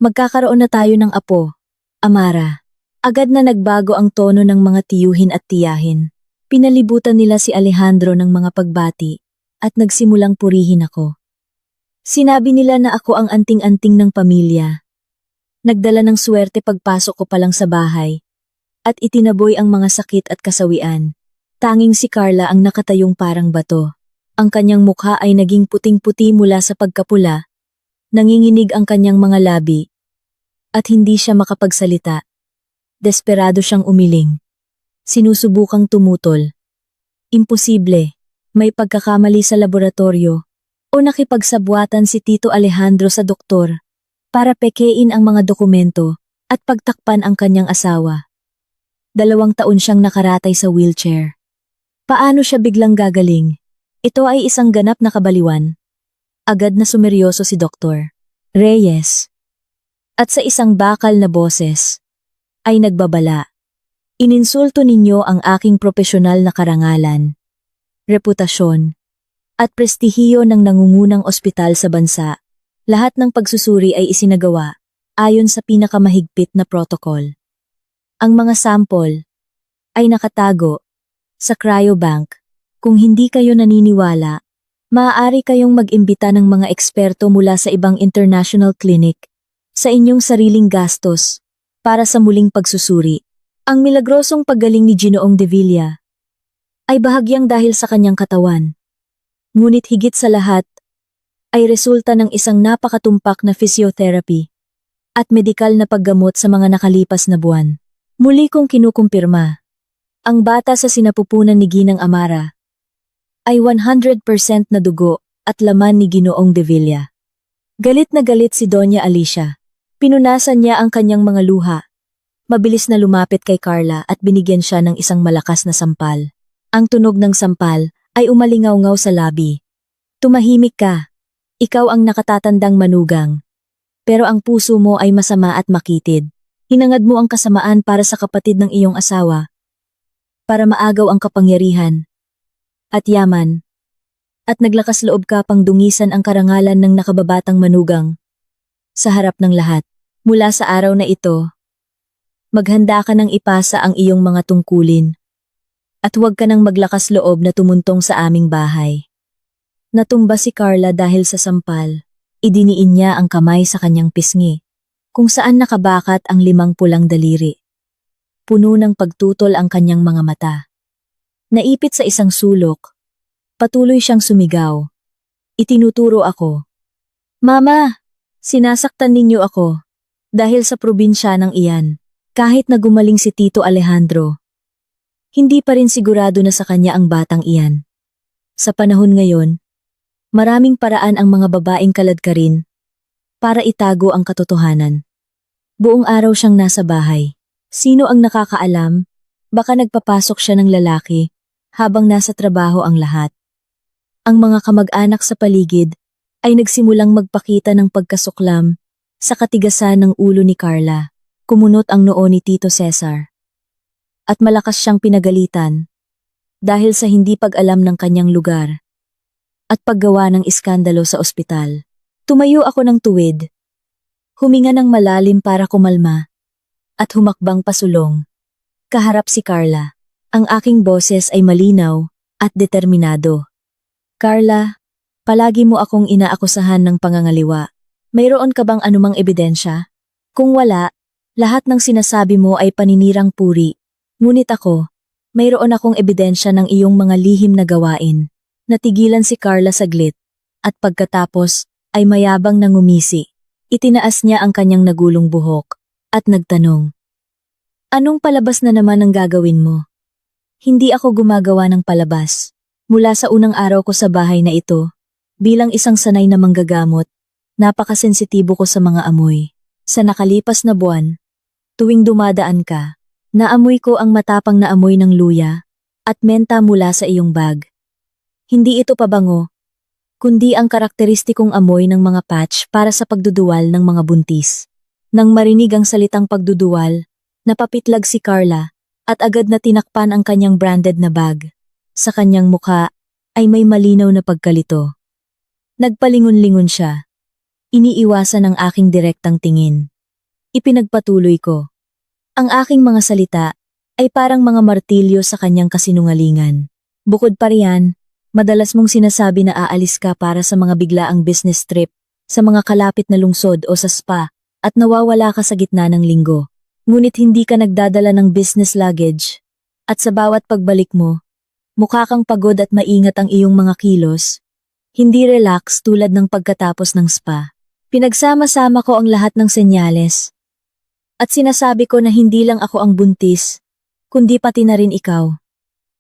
Magkakaroon na tayo ng apo, Amara. Agad na nagbago ang tono ng mga tiyuhin at tiyahin. Pinalibutan nila si Alejandro ng mga pagbati at nagsimulang purihin ako. Sinabi nila na ako ang anting-anting ng pamilya. Nagdala ng swerte pagpasok ko pa lang sa bahay at itinaboy ang mga sakit at kasawian. Tanging si Carla ang nakatayong parang bato. Ang kanyang mukha ay naging puting-puti mula sa pagkapula. Nanginginig ang kanyang mga labi at hindi siya makapagsalita. Desperado siyang umiling. Sinusubukang tumutol. Imposible. May pagkakamali sa laboratorio o nakipagsabwatan si Tito Alejandro sa doktor para pekein ang mga dokumento at pagtakpan ang kanyang asawa. 2 taon siyang nakaratay sa wheelchair. Paano siya biglang gagaling? Ito ay isang ganap na kabaliwan. Agad na sumeryoso si Dr. Reyes. At sa isang bakal na boses, ay nagbabala. Ininsulto ninyo ang aking propesyonal na karangalan, reputasyon, at prestihiyo ng nangungunang ospital sa bansa. Lahat ng pagsusuri ay isinagawa ayon sa pinakamahigpit na protocol. Ang mga sample ay nakatago sa cryobank. Kung hindi kayo naniniwala, maaari kayong mag-imbita ng mga eksperto mula sa ibang international clinic sa inyong sariling gastos para sa muling pagsusuri. Ang milagrosong paggaling ni Ginoong De Villa ay bahagyang dahil sa kanyang katawan. Ngunit higit sa lahat ay resulta ng isang napakatumpak na physiotherapy at medikal na paggamot sa mga nakalipas na buwan. Muli kong kinukumpirma, ang bata sa sinapupunan ni Ginang Amara ay 100% na dugo at laman ni Ginoong De Villa. Galit na galit si Doña Alicia. Pinunasan niya ang kanyang mga luha. Mabilis na lumapit kay Carla at binigyan siya ng isang malakas na sampal. Ang tunog ng sampal ay umalingaw-ngaw sa labi. Tumahimik ka. Ikaw ang nakatatandang manugang. Pero ang puso mo ay masama at makitid. Hinangad mo ang kasamaan para sa kapatid ng iyong asawa. Para maagaw ang kapangyarihan at yaman. At naglakas loob ka pang dungisan ang karangalan ng nakababatang manugang. Sa harap ng lahat, mula sa araw na ito, maghanda ka ng ipasa ang iyong mga tungkulin. At huwag ka nang maglakas loob na tumuntong sa aming bahay. Natumba si Carla dahil sa sampal. Idiniin niya ang kamay sa kanyang pisngi, kung saan nakabakat ang 5 pulang daliri. Puno ng pagtutol ang kanyang mga mata. Naipit sa isang sulok. Patuloy siyang sumigaw. Itinuturo ako. Mama, sinasaktan ninyo ako dahil sa probinsya ng iyan. Kahit na gumaling si Tito Alejandro, hindi pa rin sigurado na sa kanya ang batang iyan. Sa panahon ngayon, maraming paraan ang mga babaeng kaladkarin para itago ang katotohanan. Buong araw siyang nasa bahay. Sino ang nakakaalam? Baka nagpapasok siya ng lalaki habang nasa trabaho ang lahat. Ang mga kamag-anak sa paligid ay nagsimulang magpakita ng pagkasuklam sa katigasan ng ulo ni Carla. Kumunot ang noo ni Tito Cesar. At malakas siyang pinagalitan dahil sa hindi pag-alam ng kanyang lugar at paggawa ng iskandalo sa ospital. Tumayo ako ng tuwid, huminga ng malalim para kumalma, at humakbang pasulong. Kaharap si Carla. Ang aking boses ay malinaw at determinado. Carla, palagi mo akong inaakusahan ng pangangaliwa. Mayroon ka bang anumang ebidensya? Kung wala, Lahat ng sinasabi mo ay paninirang puri. Ngunit ako, mayroon akong ebidensya ng iyong mga lihim na gawain. Natigilan si Carla saglit, at pagkatapos ay mayabang na ngumisi. Itinaas niya ang kanyang nagulong buhok, at nagtanong. Anong palabas na naman ang gagawin mo? Hindi ako gumagawa ng palabas. Mula sa unang araw ko sa bahay na ito, bilang isang sanay na manggagamot, napakasensitibo ko sa mga amoy. Sa nakalipas na buwan, tuwing dumadaan ka, naamoy ko ang matapang na amoy ng luya at menta mula sa iyong bag. Hindi ito pabango, kundi ang karakteristikong amoy ng mga patch para sa pagduduwal ng mga buntis. Nang marinig ang salitang pagduduwal, napapitlag si Carla at agad na tinakpan ang kanyang branded na bag. Sa kanyang mukha ay may malinaw na pagkalito. Nagpalingon-lingon siya. Iniiwasan ang aking direktang tingin. Ipinagpatuloy ko. Ang aking mga salita ay parang mga martilyo sa kanyang kasinungalingan. Bukod pa riyan, madalas mong sinasabi na aalis ka para sa mga biglaang business trip, sa mga kalapit na lungsod o sa spa, at nawawala ka sa gitna ng linggo. Ngunit hindi ka nagdadala ng business luggage. At sa bawat pagbalik mo, mukha kang pagod at maingat ang iyong mga kilos. Hindi relax tulad ng pagkatapos ng spa. Pinagsama-sama ko ang lahat ng senyales. At sinasabi ko na hindi lang ako ang buntis, kundi pati na rin ikaw.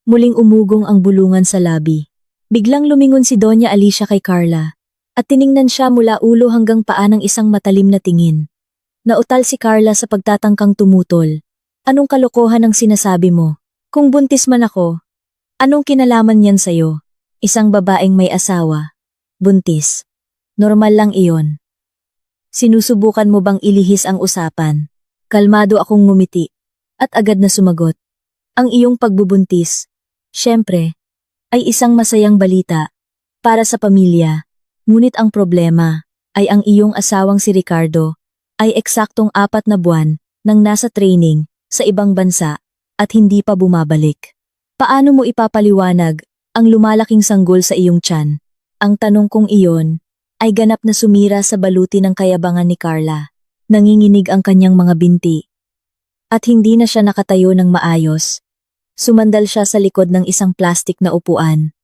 Muling umugong ang bulungan sa labi. Biglang lumingon si Doña Alicia kay Carla, at tiningnan siya mula ulo hanggang paa ng isang matalim na tingin. Nautal si Carla sa pagtatangkang tumutol. Anong kalokohan ang sinasabi mo? Kung buntis man ako, anong kinalaman niyan sa'yo? Isang babaeng may asawa. Buntis. Normal lang iyon. Sinusubukan mo bang ilihis ang usapan? Kalmado akong ngumiti, at agad na sumagot. Ang iyong pagbubuntis, syempre, ay isang masayang balita para sa pamilya. Ngunit ang problema ay ang iyong asawang si Ricardo ay eksaktong 4 na buwan nang nasa training sa ibang bansa at hindi pa bumabalik. Paano mo ipapaliwanag ang lumalaking sanggol sa iyong tiyan? Ang tanong kong iyon ay ganap na sumira sa baluti ng kayabangan ni Carla. Nanginginig ang kanyang mga binti. At hindi na siya nakatayo ng maayos. Sumandal siya sa likod ng isang plastik na upuan.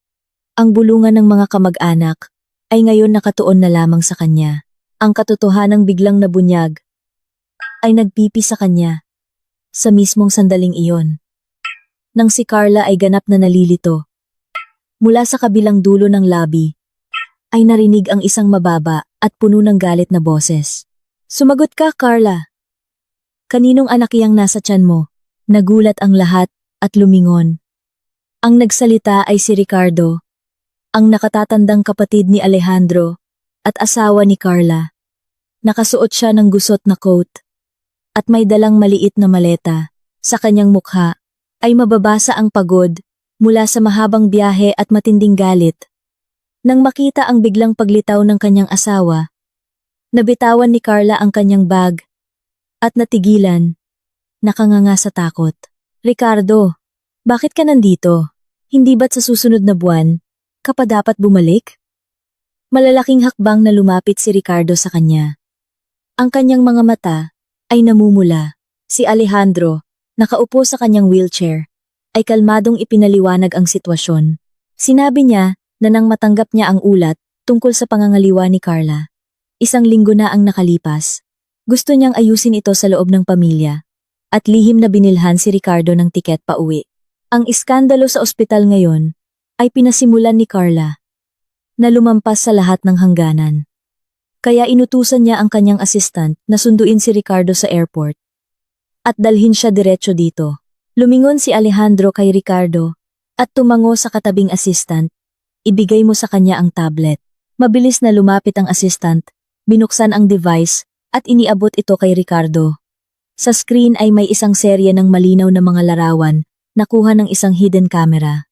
Ang bulungan ng mga kamag-anak ay ngayon nakatuon na lamang sa kanya. Ang katotohanang biglang nabunyag ay nagpipi sa kanya. Sa mismong sandaling iyon. Nang si Carla ay ganap na nalilito. Mula sa kabilang dulo ng labi, ay narinig ang isang mababa at puno ng galit na boses. Sumagot ka, Carla. Kaninong anak iyang nasa tiyan mo? Nagulat ang lahat at lumingon. Ang nagsalita ay si Ricardo, ang nakatatandang kapatid ni Alejandro at asawa ni Carla. Nakasuot siya ng gusot na coat at may dalang maliit na maleta. Sa kanyang mukha ay mababasa ang pagod mula sa mahabang biyahe at matinding galit. Nang makita ang biglang paglitaw ng kanyang asawa, nabitawan ni Carla ang kanyang bag at natigilan, nakanganga sa takot. Ricardo, bakit ka nandito? Hindi ba't sa susunod na buwan ka pa dapat bumalik? Malalaking hakbang na lumapit si Ricardo sa kanya. Ang kanyang mga mata ay namumula. Si Alejandro, nakaupo sa kanyang wheelchair, ay kalmadong ipinaliwanag ang sitwasyon. Sinabi niya na nang matanggap niya ang ulat tungkol sa pangangaliwa ni Carla, 1 linggo na ang nakalipas. Gusto niyang ayusin ito sa loob ng pamilya, at lihim na binilhan si Ricardo ng tiket pa uwi. Ang iskandalo sa ospital ngayon ay pinasimulan ni Carla, na lumampas sa lahat ng hangganan. Kaya inutusan niya ang kanyang assistant na sunduin si Ricardo sa airport at dalhin siya diretso dito. Lumingon si Alejandro kay Ricardo at tumango sa katabing assistant. Ibigay mo sa kanya ang tablet. Mabilis na lumapit ang assistant, binuksan ang device at iniabot ito kay Ricardo. Sa screen ay may isang serye ng malinaw na mga larawan nakuha ng isang hidden camera.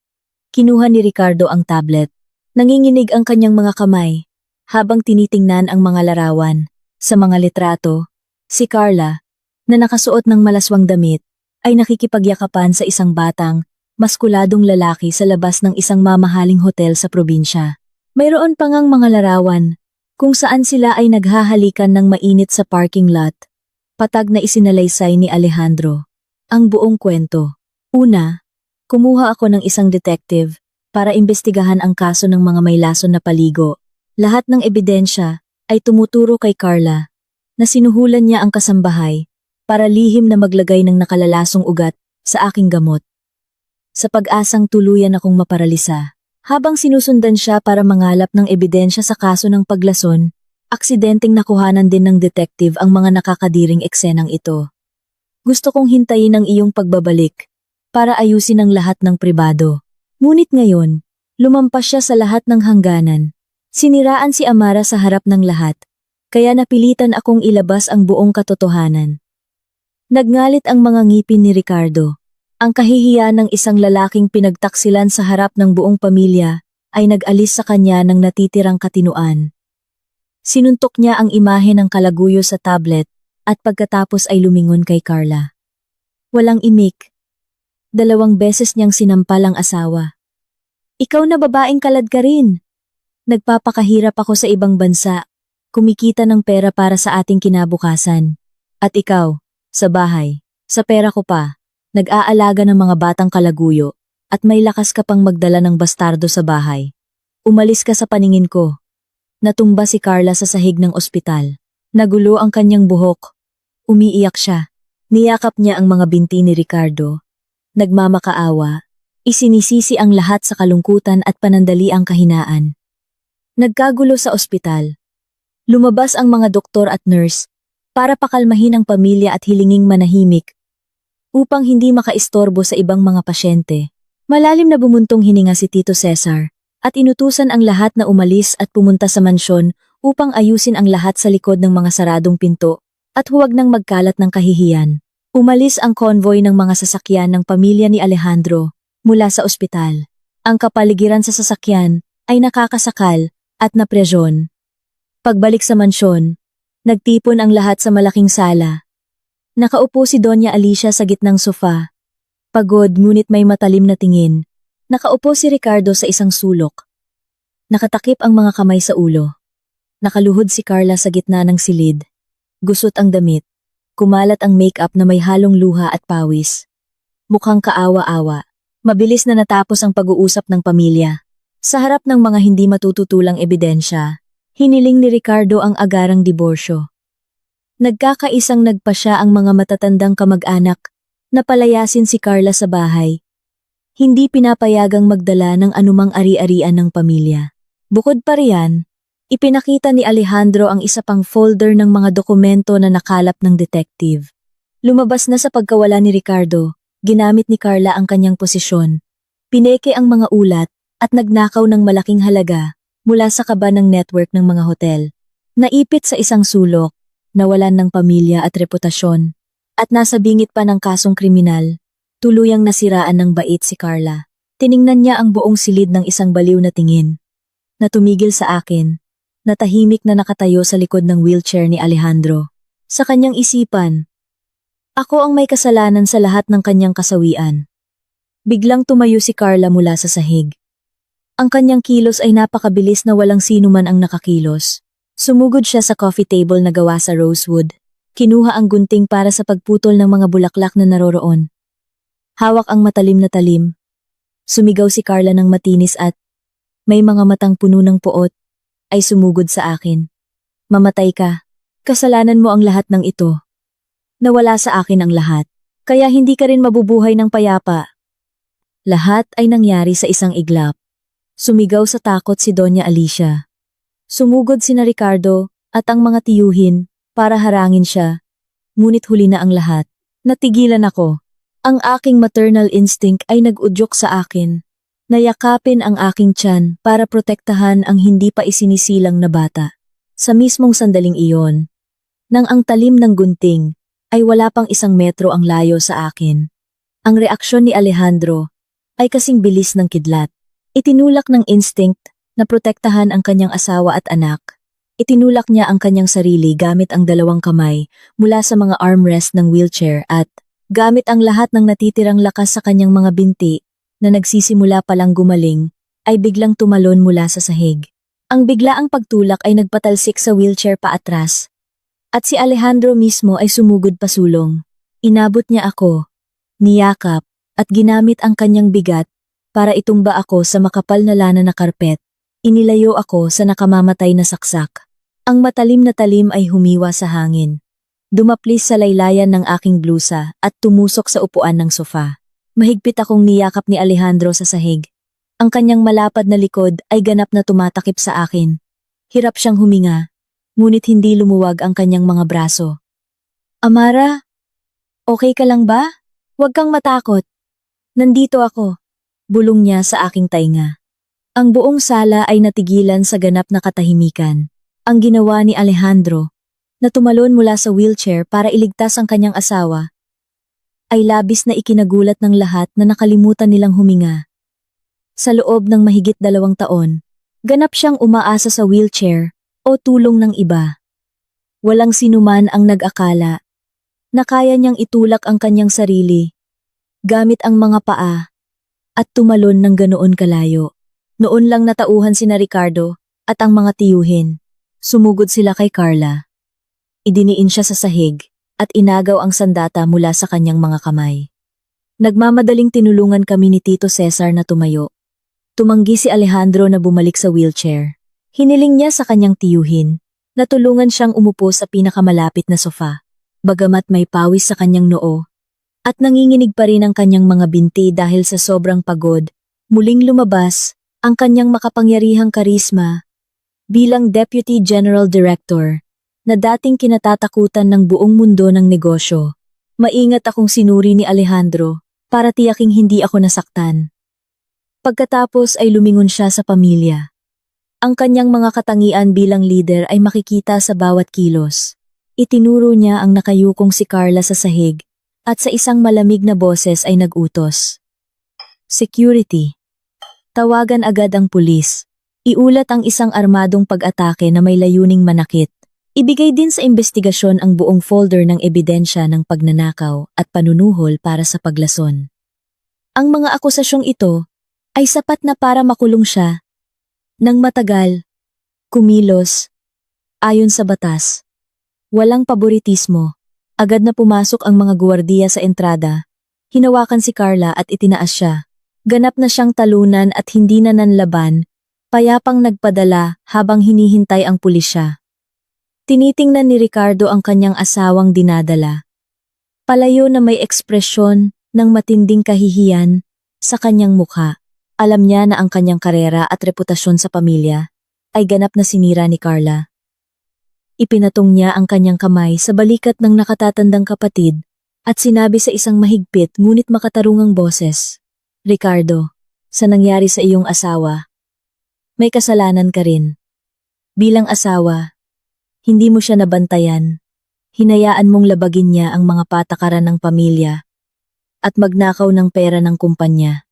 Kinuha ni Ricardo ang tablet. Nanginginig ang kanyang mga kamay habang tinitingnan ang mga larawan. Sa mga litrato, si Carla, na nakasuot ng malaswang damit, ay nakikipagyakapan sa isang batang, maskuladong lalaki sa labas ng isang mamahaling hotel sa probinsya. Mayroon pa ngang mga larawan kung saan sila ay naghahalikan ng mainit sa parking lot Patag na isinalaysay ni Alejandro ang buong kwento. Una, kumuha ako ng isang detective para imbestigahan ang kaso ng mga may lason na paligo. Lahat ng ebidensya ay tumuturo kay Carla na sinuhulan niya ang kasambahay para lihim na maglagay ng nakalalasong ugat sa aking gamot. Sa pag-asang tuluyan akong maparalisa, habang sinusundan siya para mangalap ng ebidensya sa kaso ng paglason, aksidenteng nakuhanan din ng detective ang mga nakakadiring eksenang ito. Gusto kong hintayin ang iyong pagbabalik para ayusin ang lahat ng pribado. Ngunit ngayon, lumampas siya sa lahat ng hangganan. Siniraan si Amara sa harap ng lahat, kaya napilitan akong ilabas ang buong katotohanan. Nagngalit ang mga ngipin ni Ricardo. Ang kahihiyan ng isang lalaking pinagtaksilan sa harap ng buong pamilya ay nag-alis sa kanya ng natitirang katinuan. Sinuntok niya ang imahe ng kalaguyo sa tablet at pagkatapos ay lumingon kay Carla. Walang imik. 2 beses niyang sinampal ang asawa. Ikaw na babaeng kalad ka rin. Nagpapakahirap ako sa ibang bansa, kumikita ng pera para sa ating kinabukasan. At ikaw, sa bahay, sa pera ko pa, nag-aalaga ng mga batang kalaguyo at may lakas ka pang magdala ng bastardo sa bahay. Umalis ka sa paningin ko. Natumba si Carla sa sahig ng ospital. Nagulo ang kanyang buhok. Umiiyak siya. Niyakap niya ang mga binti ni Ricardo. Nagmamakaawa. Isinisisi ang lahat sa kalungkutan at panandali ang kahinaan. Nagkagulo sa ospital. Lumabas ang mga doktor at nurse para pakalmahin ang pamilya at hilinging manahimik upang hindi makaistorbo sa ibang mga pasyente. Malalim na bumuntong hininga si Tito Cesar at inutusan ang lahat na umalis at pumunta sa mansyon upang ayusin ang lahat sa likod ng mga saradong pinto at huwag nang magkalat ng kahihiyan. Umalis ang konvoy ng mga sasakyan ng pamilya ni Alejandro mula sa ospital. Ang kapaligiran sa sasakyan ay nakakasakal at napresyon. Pagbalik sa mansyon, nagtipon ang lahat sa malaking sala. Nakaupo si Doña Alicia sa gitnang sofa. Pagod ngunit may matalim na tingin. Nakaupo si Ricardo sa isang sulok. Nakatakip ang mga kamay sa ulo. Nakaluhod si Carla sa gitna ng silid. Gusot ang damit. Kumalat ang makeup na may halong luha at pawis. Mukhang kaawa-awa. Mabilis na natapos ang pag-uusap ng pamilya. Sa harap ng mga hindi matututulang ebidensya, hiniling ni Ricardo ang agarang diborsyo. Nagkakaisang nagpasya ang mga matatandang kamag-anak na palayasin si Carla sa bahay. Hindi pinapayagang magdala ng anumang ari-arian ng pamilya. Bukod pa riyan, ipinakita ni Alejandro ang isa pang folder ng mga dokumento na nakalap ng detective. Lumabas na sa pagkawala ni Ricardo, ginamit ni Carla ang kanyang posisyon. Pineke ang mga ulat at nagnakaw ng malaking halaga mula sa kaba ng network ng mga hotel. Naipit sa isang sulok, nawalan ng pamilya at reputasyon, at nasa bingit pa ng kasong kriminal. Tuluyang nasiraan ng bait si Carla. Tiningnan niya ang buong silid ng isang baliw na tingin. Natumigil sa akin, natahimik na nakatayo sa likod ng wheelchair ni Alejandro. Sa kanyang isipan, ako ang may kasalanan sa lahat ng kanyang kasawian. Biglang tumayo si Carla mula sa sahig. Ang kanyang kilos ay napakabilis na walang sino man ang nakakilos. Sumugod siya sa coffee table na gawa sa rosewood. Kinuha ang gunting para sa pagputol ng mga bulaklak na naroroon. Hawak ang matalim na talim. Sumigaw si Carla ng matinis at may mga matang puno ng poot ay sumugod sa akin. Mamatay ka. Kasalanan mo ang lahat ng ito. Nawala sa akin ang lahat. Kaya hindi ka rin mabubuhay ng payapa. Lahat ay nangyari sa isang iglap. Sumigaw sa takot si Doña Alicia. Sumugod sina Ricardo at ang mga tiyuhin para harangin siya. Ngunit huli na ang lahat. Natigilan ako. Ang aking maternal instinct ay nag-udyok sa akin. Nayakapin ang aking tiyan para protektahan ang hindi pa isinisilang na bata. Sa mismong sandaling iyon, nang ang talim ng gunting ay wala pang 1 metro ang layo sa akin. Ang reaksyon ni Alejandro ay kasing bilis ng kidlat. Itinulak ng instinct na protektahan ang kanyang asawa at anak. Itinulak niya ang kanyang sarili gamit ang 2 kamay mula sa mga armrest ng wheelchair at gamit ang lahat ng natitirang lakas sa kanyang mga binti na nagsisimula palang gumaling, ay biglang tumalon mula sa sahig. Ang biglaang pagtulak ay nagpatalsik sa wheelchair paatras. At si Alejandro mismo ay sumugod pasulong. Inabot niya ako, niyakap, at ginamit ang kanyang bigat para itumba ako sa makapal na lana na karpet. Inilayo ako sa nakamamatay na saksak. Ang matalim na talim ay humiwa sa hangin. Dumaplis sa laylayan ng aking blusa at tumusok sa upuan ng sofa. Mahigpit akong niyakap ni Alejandro sa sahig. Ang kanyang malapad na likod ay ganap na tumatakip sa akin. Hirap siyang huminga, ngunit hindi lumuwag ang kanyang mga braso. Amara, okay ka lang ba? Huwag kang matakot. Nandito ako, bulong niya sa aking tainga. Ang buong sala ay natigilan sa ganap na katahimikan. Ang ginawa ni Alejandro, na tumalon mula sa wheelchair para iligtas ang kanyang asawa, ay labis na ikinagulat ng lahat na nakalimutan nilang huminga. Sa loob ng mahigit 2 taon, ganap siyang umaasa sa wheelchair o tulong ng iba. Walang sinuman ang nag-akala na kaya niyang itulak ang kanyang sarili, gamit ang mga paa, at tumalon ng ganoon kalayo. Noon lang natauhan sina Ricardo at ang mga tiyuhin. Sumugod sila kay Carla. Idiniin siya sa sahig at inagaw ang sandata mula sa kanyang mga kamay. Nagmamadaling tinulungan kami ni Tito Cesar na tumayo. Tumanggi si Alejandro na bumalik sa wheelchair. Hiniling niya sa kanyang tiyuhin na tulungan siyang umupo sa pinakamalapit na sofa. Bagamat may pawis sa kanyang noo at nanginginig pa rin ang kanyang mga binti dahil sa sobrang pagod, muling lumabas ang kanyang makapangyarihang karisma bilang Deputy General Director na dating kinatatakutan ng buong mundo ng negosyo. Maingat akong sinuri ni Alejandro para tiyaking hindi ako nasaktan. Pagkatapos ay lumingon siya sa pamilya. Ang kanyang mga katangian bilang leader ay makikita sa bawat kilos. Itinuro niya ang nakayukong si Carla sa sahig at sa isang malamig na boses ay nag-utos. Security. Tawagan agad ang pulis. Iulat ang isang armadong pag-atake na may layuning manakit. Ibigay din sa investigasyon ang buong folder ng ebidensya ng pagnanakaw at panunuhol para sa paglason. Ang mga akusasyong ito ay sapat na para makulong siya. Nang matagal, kumilos, ayon sa batas. Walang paboritismo. Agad na pumasok ang mga guwardiya sa entrada. Hinawakan si Carla at itinaas siya. Ganap na siyang talunan at hindi na nanlaban. Payapang nagpadala habang hinihintay ang pulisya. Tinitingnan ni Ricardo ang kanyang asawang dinadala. Palayo na may ekspresyon ng matinding kahihiyan sa kanyang mukha. Alam niya na ang kanyang karera at reputasyon sa pamilya ay ganap na sinira ni Carla. Ipinatong niya ang kanyang kamay sa balikat ng nakatatandang kapatid at sinabi sa isang mahigpit ngunit makatarungang boses, Ricardo, sa nangyari sa iyong asawa, may kasalanan ka rin. Bilang asawa, hindi mo siya nabantayan. Hinayaan mong labagin niya ang mga patakaran ng pamilya at magnakaw ng pera ng kumpanya.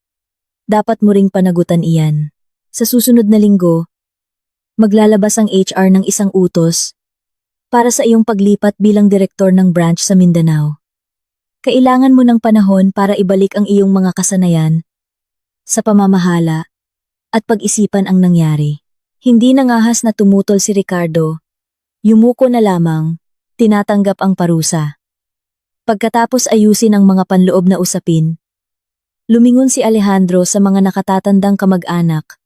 Dapat mo ring panagutan iyan. Sa susunod na linggo, maglalabas ang HR ng isang utos para sa iyong paglipat bilang direktor ng branch sa Mindanao. Kailangan mo ng panahon para ibalik ang iyong mga kasanayan sa pamamahala at pag-isipan ang nangyari. Hindi nangahas na tumutol si Ricardo. Yumuko na lamang, tinatanggap ang parusa. Pagkatapos ayusin ang mga panloob na usapin, lumingon si Alejandro sa mga nakatatandang kamag-anak.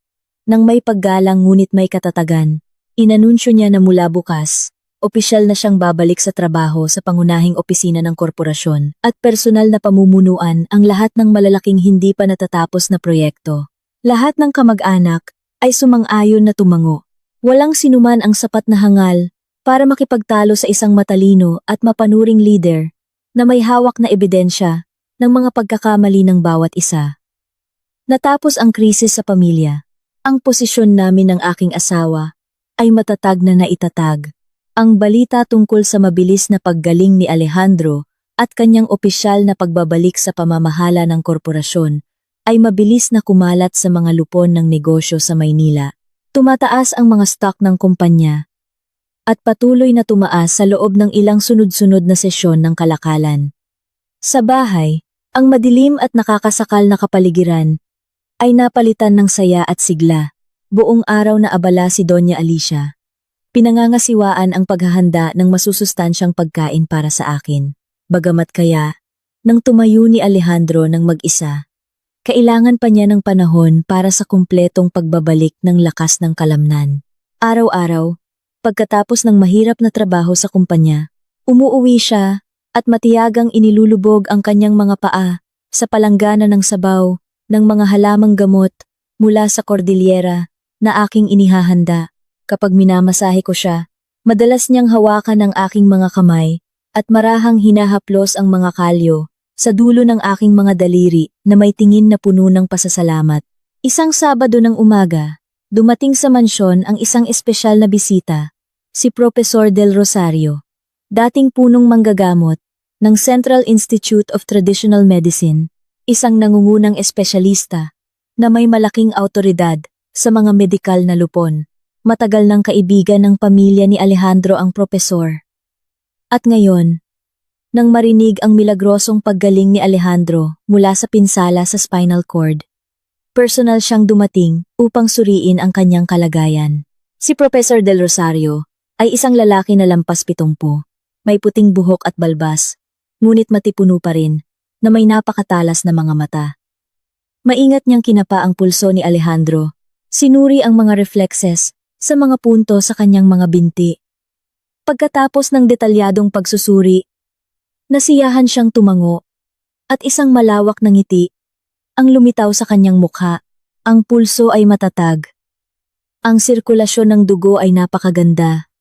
Nang may paggalang ngunit may katatagan, inanunsyo niya na mula bukas, opisyal na siyang babalik sa trabaho sa pangunahing opisina ng korporasyon at personal na pamumunuan ang lahat ng malalaking hindi pa natatapos na proyekto. Lahat ng kamag-anak ay sumang-ayon na tumango. Walang sinuman ang sapat na hangal para makipagtalo sa isang matalino at mapanuring leader na may hawak na ebidensya ng mga pagkakamali ng bawat isa. Natapos ang krisis sa pamilya. Ang posisyon namin ng aking asawa ay matatag na naitatag. Ang balita tungkol sa mabilis na paggaling ni Alejandro at kanyang opisyal na pagbabalik sa pamamahala ng korporasyon ay mabilis na kumalat sa mga lupon ng negosyo sa Maynila. Tumataas ang mga stock ng kumpanya at patuloy na tumaas sa loob ng ilang sunod-sunod na sesyon ng kalakalan. Sa bahay, ang madilim at nakakasakal na kapaligiran ay napalitan ng saya at sigla. Buong araw na abala si Doña Alicia. Pinangangasiwaan ang paghahanda ng masusustansyang pagkain para sa akin. Bagamat kaya, nang tumayo ni Alejandro ng mag-isa, kailangan pa niya ng panahon para sa kumpletong pagbabalik ng lakas ng kalamnan. Araw-araw, pagkatapos ng mahirap na trabaho sa kumpanya, umuuwi siya at matiyagang inilulubog ang kanyang mga paa sa palanggana ng sabaw ng mga halamang gamot mula sa Cordillera na aking inihahanda. Kapag minamasahe ko siya, madalas niyang hawakan ang aking mga kamay at marahang hinahaplos ang mga kalyo sa dulo ng aking mga daliri na may tingin na puno ng pasasalamat. Isang Sabado ng umaga, dumating sa mansyon ang isang espesyal na bisita, si Profesor Del Rosario, dating punong manggagamot ng Central Institute of Traditional Medicine, isang nangungunang espesyalista na may malaking autoridad sa mga medikal na lupon. Matagal ng kaibigan ng pamilya ni Alejandro ang propesor. At ngayon, nang marinig ang milagrosong paggaling ni Alejandro mula sa pinsala sa spinal cord, personal siyang dumating upang suriin ang kanyang kalagayan. Si Professor Del Rosario ay isang lalaki na lampas 70, may puting buhok at balbas, ngunit matipuno pa rin, na may napakatalas na mga mata. Maingat niyang kinapa ang pulso ni Alejandro, sinuri ang mga reflexes sa mga punto sa kanyang mga binti. Pagkatapos ng detalyadong pagsusuri, nasiyahan siyang tumango at isang malawak na ngiti ang lumitaw sa kanyang mukha. Ang pulso ay matatag. Ang sirkulasyon ng dugo ay napakaganda.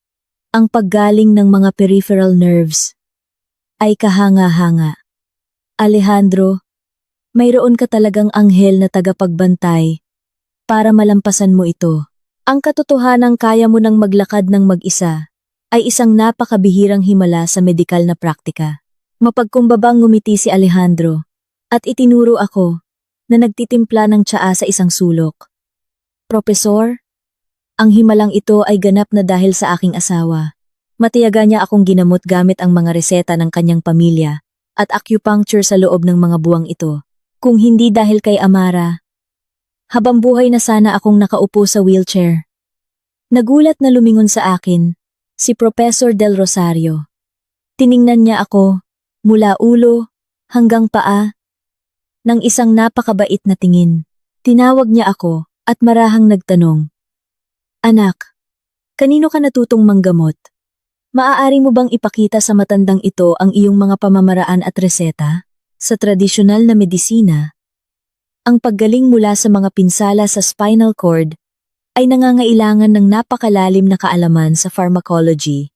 Ang paggaling ng mga peripheral nerves ay kahanga-hanga. Alejandro, mayroon ka talagang anghel na tagapagbantay para malampasan mo ito. Ang katotohanang kaya mo nang maglakad ng mag-isa ay isang napakabihirang himala sa medikal na praktika. Mapagkumbabang ngumiti si Alejandro at itinuro ako na nagtitimpla ng tsaa sa isang sulok. Profesor, ang himalang ito ay ganap na dahil sa aking asawa. Matiyaga niya akong ginamot gamit ang mga reseta ng kanyang pamilya at acupuncture sa loob ng mga buwang ito. Kung hindi dahil kay Amara, habang buhay na sana akong nakaupo sa wheelchair. Nagulat na lumingon sa akin si Professor Del Rosario. Tiningnan niya ako mula ulo hanggang paa ng isang napakabait na tingin. Tinawag niya ako at marahang nagtanong, "Anak, kanino ka natutong manggamot? Maaari mo bang ipakita sa matandang ito ang iyong mga pamamaraan at reseta?" Sa tradisyonal na medisina, ang paggaling mula sa mga pinsala sa spinal cord ay nangangailangan ng napakalalim na kaalaman sa pharmacology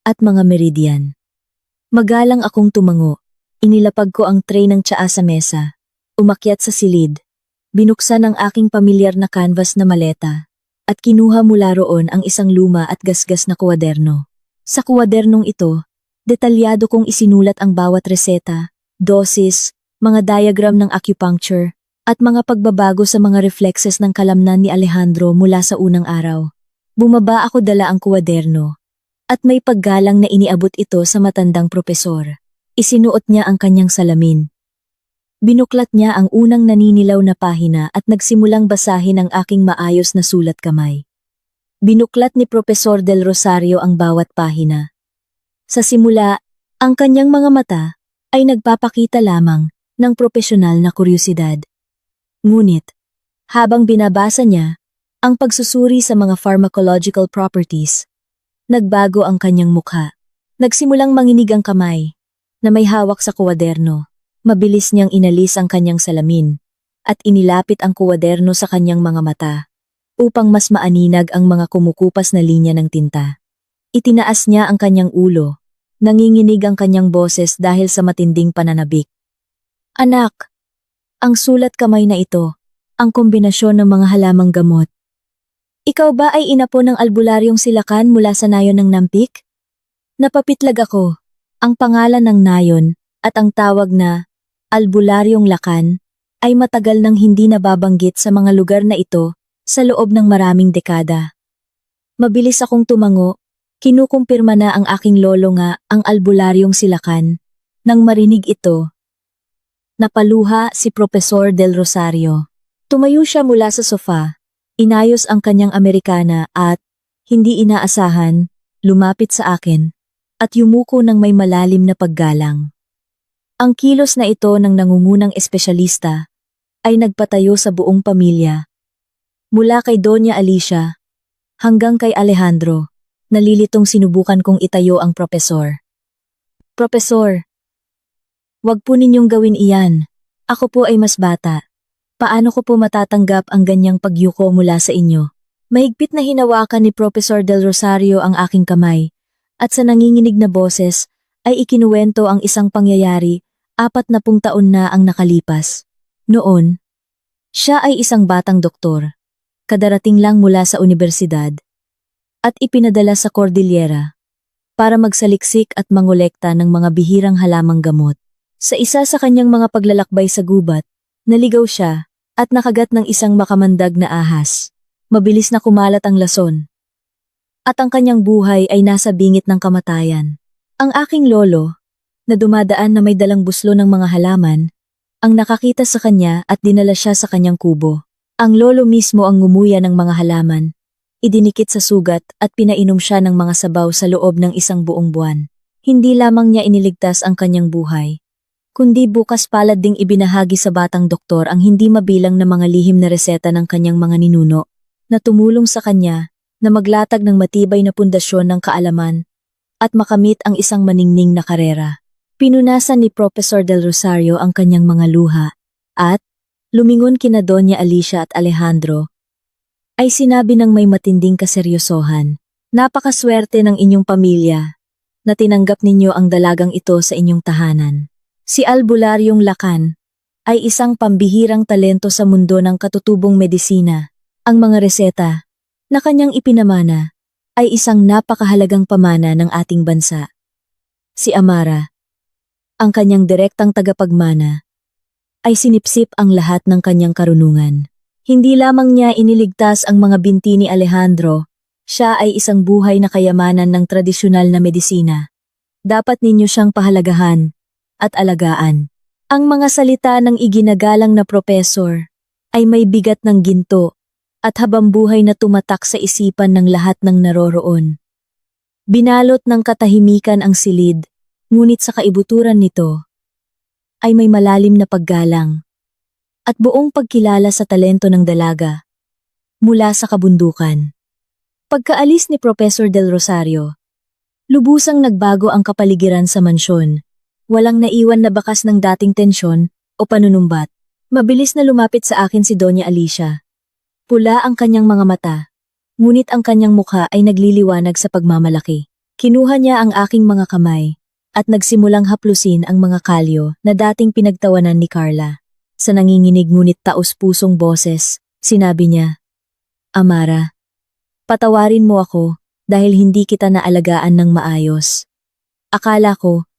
at mga meridian. Magalang akong tumango. Inilapag ko ang tray ng tsaa sa mesa. Umakyat sa silid. Binuksan ang aking pamilyar na canvas na maleta at kinuha mula roon ang isang luma at gasgas na kuwaderno. Sa kuwadernong ito, detalyado kong isinulat ang bawat reseta, dosis, mga diagram ng acupuncture, at mga pagbabago sa mga reflexes ng kalamnan ni Alejandro mula sa unang araw. Bumaba ako dala ang kuwaderno, at may paggalang na iniabot ito sa matandang propesor. Isinuot niya ang kanyang salamin. Binuklat niya ang unang naninilaw na pahina at nagsimulang basahin ang aking maayos na sulat kamay. Binuklat ni Profesor Del Rosario ang bawat pahina. Sa simula, ang kanyang mga mata ay nagpapakita lamang ng propesyonal na kuryosidad. Ngunit, habang binabasa niya ang pagsusuri sa mga pharmacological properties, nagbago ang kanyang mukha. Nagsimulang manginig ang kamay na may hawak sa kuwaderno. Mabilis niyang inalis ang kanyang salamin at inilapit ang kuwaderno sa kanyang mga mata upang mas maaninag ang mga kumukupas na linya ng tinta. Itinaas niya ang kanyang ulo. Nanginginig ang kanyang boses dahil sa matinding pananabik. "Anak, ang sulat kamay na ito, ang kombinasyon ng mga halamang gamot. Ikaw ba ay inapo ng albularyong silakan mula sa nayon ng Nampik?" Napapitlag ako. Ang pangalan ng nayon at ang tawag na albularyong lakan ay matagal nang hindi nababanggit sa mga lugar na ito sa loob ng maraming dekada. Mabilis akong tumango, kinukumpirma na ang aking lolo nga ang albularyong silakan. Nang marinig ito, napaluha si Profesor Del Rosario. Tumayo siya mula sa sofa, inayos ang kanyang Amerikana at, Hindi inaasahan, lumapit sa akin, at yumuko ng may malalim na paggalang. Ang kilos na ito ng nangungunang espesyalista ay nagpatayo sa buong pamilya. Mula kay Doña Alicia hanggang kay Alejandro, nalilitong sinubukan kong itayo ang propesor. Propesor, wag po ninyong gawin iyan. Ako po ay mas bata. Paano ko po matatanggap ang ganyang pagyuko mula sa inyo? Mahigpit na hinawakan ni Professor Del Rosario ang aking kamay, at sa nanginginig na boses ay ikinuwento ang isang pangyayari 40 taon na ang nakalipas. Noon, siya ay isang batang doktor, kadarating lang mula sa universidad, at ipinadala sa Cordillera para magsaliksik at mangolekta ng mga bihirang halamang gamot. Sa isa sa kanyang mga paglalakbay sa gubat, naligaw siya at nakagat ng isang makamandag na ahas. Mabilis na kumalat ang lason, at ang kanyang buhay ay nasa bingit ng kamatayan. Ang aking lolo, na dumadaan na may dalang buslo ng mga halaman, ang nakakita sa kanya at dinala siya sa kanyang kubo. Ang lolo mismo ang ngumuya ng mga halaman, idinikit sa sugat at pinainom siya ng mga sabaw sa loob ng isang buong buwan. Hindi lamang niya iniligtas ang kanyang buhay, kundi bukas palad ding ibinahagi sa batang doktor ang hindi mabilang na mga lihim na reseta ng kanyang mga ninuno, na tumulong sa kanya na maglatag ng matibay na pundasyon ng kaalaman at makamit ang isang maningning na karera. Pinunasan ni Professor Del Rosario ang kanyang mga luha at, lumingon kina Doña Alicia at Alejandro, ay sinabi ng may matinding kaseryosohan, "Napakaswerte ng inyong pamilya na tinanggap ninyo ang dalagang ito sa inyong tahanan." Si Albularyong Lacan ay isang pambihirang talento sa mundo ng katutubong medisina. Ang mga reseta na kanyang ipinamana ay isang napakahalagang pamana ng ating bansa. Si Amara, ang kanyang direktang tagapagmana, ay sinipsip ang lahat ng kanyang karunungan. Hindi lamang niya iniligtas ang mga binti ni Alejandro, siya ay isang buhay na kayamanan ng tradisyonal na medisina. Dapat ninyo siyang pahalagahan at alagaan. Ang mga salita ng iginagalang na propesor ay may bigat ng ginto at habambuhay na tumatak sa isipan ng lahat ng naroroon. Binalot ng katahimikan ang silid, ngunit sa kaibuturan nito ay may malalim na paggalang at buong pagkilala sa talento ng dalaga mula sa kabundukan. Pagkaalis ni Professor Del Rosario, lubusang nagbago ang kapaligiran sa mansyon. Walang naiwan na bakas ng dating tensyon o panunumbat. Mabilis na lumapit sa akin si Doña Alicia. Pula ang kanyang mga mata, ngunit ang kanyang mukha ay nagliliwanag sa pagmamalaki. Kinuha niya ang aking mga kamay at nagsimulang haplusin ang mga kalyo na dating pinagtawanan ni Carla. Sa nanginginig ngunit taos-pusong boses, sinabi niya, "Amara, patawarin mo ako dahil hindi kita naalagaan ng maayos. Akala ko,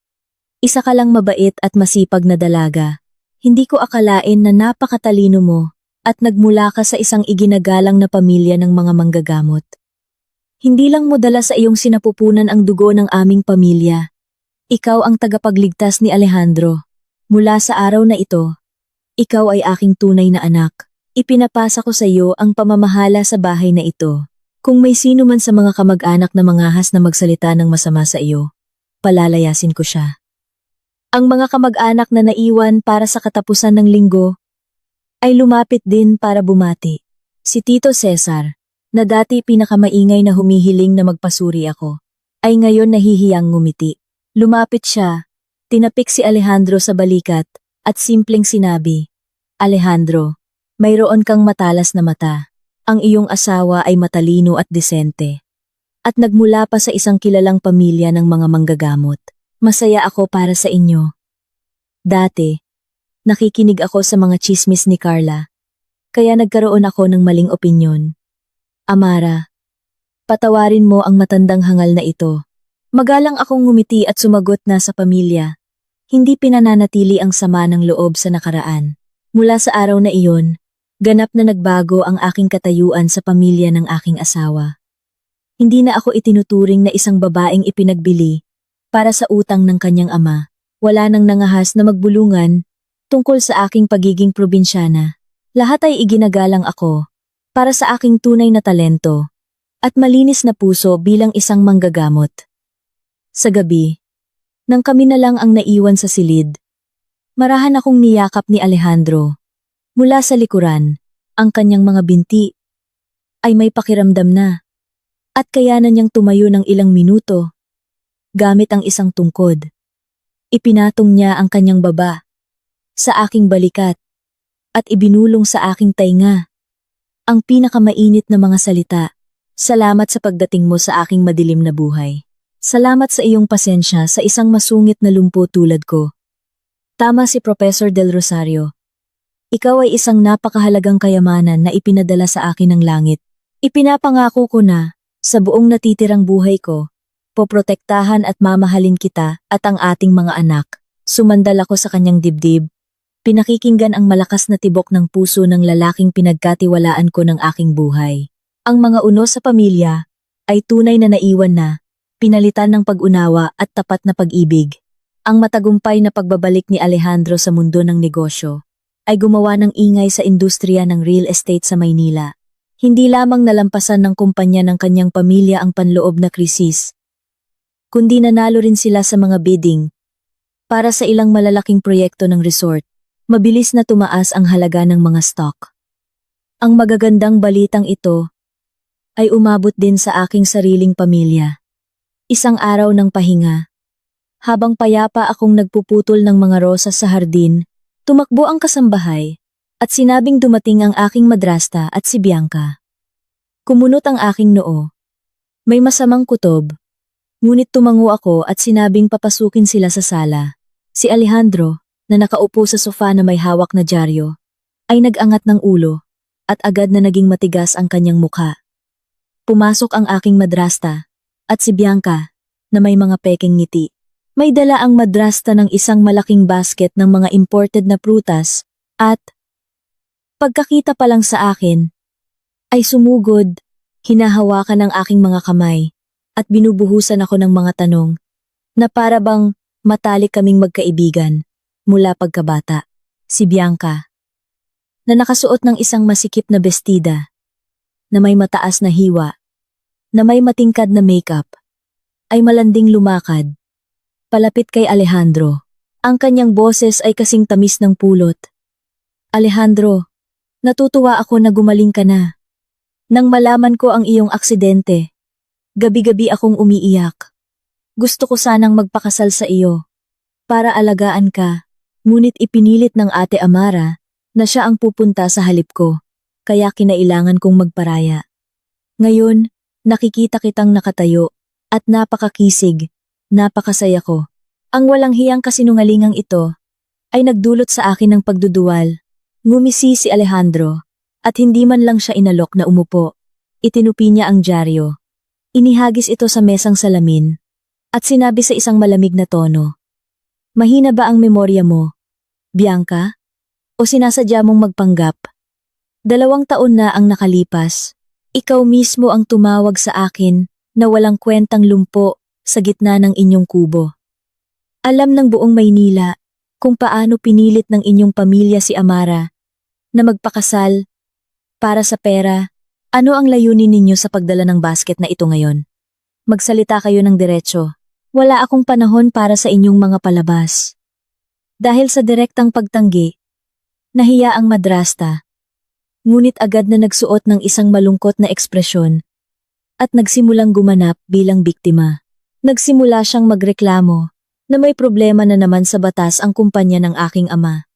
isa ka lang mabait at masipag na dalaga. Hindi ko akalain na napakatalino mo at nagmula ka sa isang iginagalang na pamilya ng mga manggagamot. Hindi lang mo dala sa iyong sinapupunan ang dugo ng aming pamilya. Ikaw ang tagapagligtas ni Alejandro. Mula sa araw na ito, ikaw ay aking tunay na anak. Ipinapasa ko sa iyo ang pamamahala sa bahay na ito. Kung may sino man sa mga kamag-anak na mangahas na magsalita ng masama sa iyo, palalayasin ko siya." Ang mga kamag-anak na naiwan para sa katapusan ng linggo ay lumapit din para bumati. Si Tito Cesar, na dati pinakamaingay na humihiling na magpasuri ako, ay ngayon nahihiyang ngumiti. Lumapit siya, tinapik si Alejandro sa balikat, at simpleng sinabi, "Alejandro, mayroon kang matalas na mata. Ang iyong asawa ay matalino at disente. At nagmula pa sa isang kilalang pamilya ng mga manggagamot. Masaya ako para sa inyo. Dati, nakikinig ako sa mga tsismis ni Carla, kaya nagkaroon ako ng maling opinyon. Amara, patawarin mo ang matandang hangal na ito. Magalang akong ngumiti at sumagot na sa pamilya. Hindi pinananatili ang sama ng loob sa nakaraan. Mula sa araw na iyon, ganap na nagbago ang aking katayuan sa pamilya ng aking asawa. Hindi na ako itinuturing na isang babaeng ipinagbili para sa utang ng kanyang ama. Wala nang nangahas na magbulungan tungkol sa aking pagiging probinsyana. Lahat ay iginagalang ako para sa aking tunay na talento at malinis na puso bilang isang manggagamot. Sa gabi, nang kami na lang ang naiwan sa silid, marahan akong niyakap ni Alejandro. Mula sa likuran, ang kanyang mga binti ay may pakiramdam na, at kayanan niyang tumayo ng ilang minuto gamit ang isang tungkod. Ipinatong niya ang kanyang baba sa aking balikat at ibinulong sa aking tainga ang pinakamainit na mga salita. Salamat sa pagdating mo sa aking madilim na buhay. Salamat sa iyong pasensya sa isang masungit na lumpo tulad ko. Tama si Professor Del Rosario. Ikaw ay isang napakahalagang kayamanan na ipinadala sa akin ng langit. Ipinapangako ko na, sa buong natitirang buhay ko, poprotektahan at mamahalin kita at ang ating mga anak. Sumandal ako sa kanyang dibdib. Pinakikinggan ang malakas na tibok ng puso ng lalaking pinagkatiwalaan ko ng aking buhay. Ang mga uno sa pamilya ay tunay na naiwan na, pinalitan ng pag-unawa at tapat na pag-ibig. Ang matagumpay na pagbabalik ni Alejandro sa mundo ng negosyo ay gumawa ng ingay sa industriya ng real estate sa Maynila. Hindi lamang nalampasan ng kumpanya ng kanyang pamilya ang panloob na krisis, kundi nanalo rin sila sa mga bidding para sa ilang malalaking proyekto ng resort. Mabilis na tumaas ang halaga ng mga stock. Ang magagandang balitang ito ay umabot din sa aking sariling pamilya. Isang araw ng pahinga. Habang payapa akong nagpuputol ng mga rosas sa hardin, tumakbo ang kasambahay at sinabing dumating ang aking madrasta at si Bianca. Kumunot ang aking noo. May masamang kutob. Ngunit tumango ako at sinabing papasukin sila sa sala. Si Alejandro, na nakaupo sa sofa na may hawak na dyaryo, ay nag-angat ng ulo at agad na naging matigas ang kanyang mukha. Pumasok ang aking madrasta at si Bianca na may mga pekeng ngiti. May dala ang madrasta ng isang malaking basket ng mga imported na prutas at pagkakita pa lang sa akin ay sumugod, hinahawakan ng aking mga kamay at binubuhusan ako ng mga tanong na para bang matalik kaming magkaibigan mula pagkabata. Si Bianca, na nakasuot ng isang masikip na bestida, na may mataas na hiwa, na may matingkad na makeup, ay malanding lumakad palapit kay Alejandro. Ang kanyang boses ay kasing tamis ng pulot. Alejandro, natutuwa ako na gumaling ka na. Nang malaman ko ang iyong aksidente, gabi-gabi akong umiiyak. Gusto ko sanang magpakasal sa iyo para alagaan ka, ngunit ipinilit ng Ate Amara na siya ang pupunta sa halip ko, kaya kinailangan kong magparaya. Ngayon, nakikita kitang nakatayo at napakakisig, napakasaya ko. Ang walang hiyang kasinungalingang ito ay nagdulot sa akin ng pagduduwal. Ngumisi si Alejandro at hindi man lang siya inalok na umupo. Itinupi niya ang dyaryo. Inihagis ito sa mesang salamin at sinabi sa isang malamig na tono, "Mahina ba ang memorya mo, Bianca? O sinasadya mong magpanggap? 2 taon na ang nakalipas. Ikaw mismo ang tumawag sa akin na walang kwentang lumpo sa gitna ng inyong kubo. Alam ng buong Maynila kung paano pinilit ng inyong pamilya si Amara na magpakasal para sa pera. Ano ang layunin ninyo sa pagdala ng basket na ito ngayon? Magsalita kayo ng diretsyo. Wala akong panahon para sa inyong mga palabas." Dahil sa direktang pagtanggi, nahiya ang madrasta, ngunit agad na nagsuot ng isang malungkot na ekspresyon at nagsimulang gumanap bilang biktima. Nagsimula siyang magreklamo na may problema na naman sa batas ang kumpanya ng aking ama.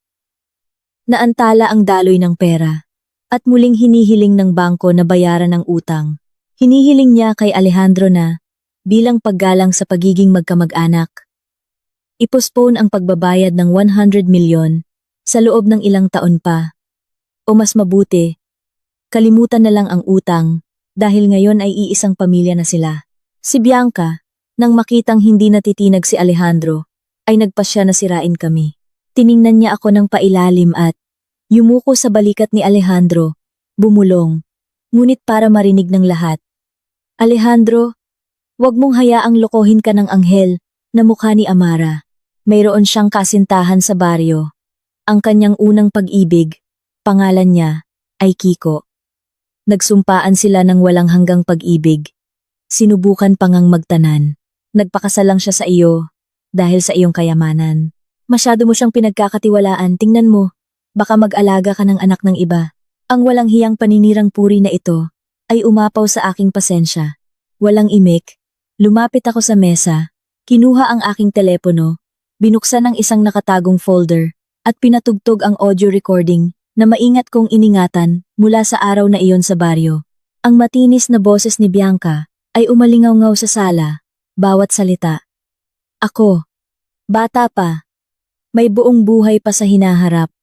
Naantala ang daloy ng pera at muling hinihiling ng bangko na bayaran ang utang. Hinihiling niya kay Alejandro na, bilang paggalang sa pagiging magkamag-anak, ipospone ang pagbabayad ng 100 milyon sa loob ng ilang taon pa. O mas mabuti, kalimutan na lang ang utang dahil ngayon ay iisang pamilya na sila. Si Bianca, nang makitang hindi natitinag si Alejandro, ay nagpasya na sirain kami. Tiningnan niya ako ng pailalim at yumuko sa balikat ni Alejandro, bumulong, ngunit para marinig ng lahat. "Alejandro, wag mong hayaang lokohin ka ng anghel na mukha ni Amara. Mayroon siyang kasintahan sa baryo. Ang kanyang unang pag-ibig, pangalan niya ay Kiko. Nagsumpaan sila ng walang hanggang pag-ibig. Sinubukan pa ngang magtanan. Nagpakasal lang siya sa iyo dahil sa iyong kayamanan. Masyado mo siyang pinagkakatiwalaan, tingnan mo. Baka mag-alaga ka ng anak ng iba. Ang walang hiyang paninirang puri na ito ay umapaw sa aking pasensya. Walang imik. Lumapit ako sa mesa, kinuha ang aking telepono, binuksan ang isang nakatagong folder, at pinatugtog ang audio recording na maingat kong iningatan mula sa araw na iyon sa baryo. Ang matinis na boses ni Bianca ay umalingaw-ngaw sa sala, bawat salita. Ako, bata pa, may buong buhay pa sa hinaharap.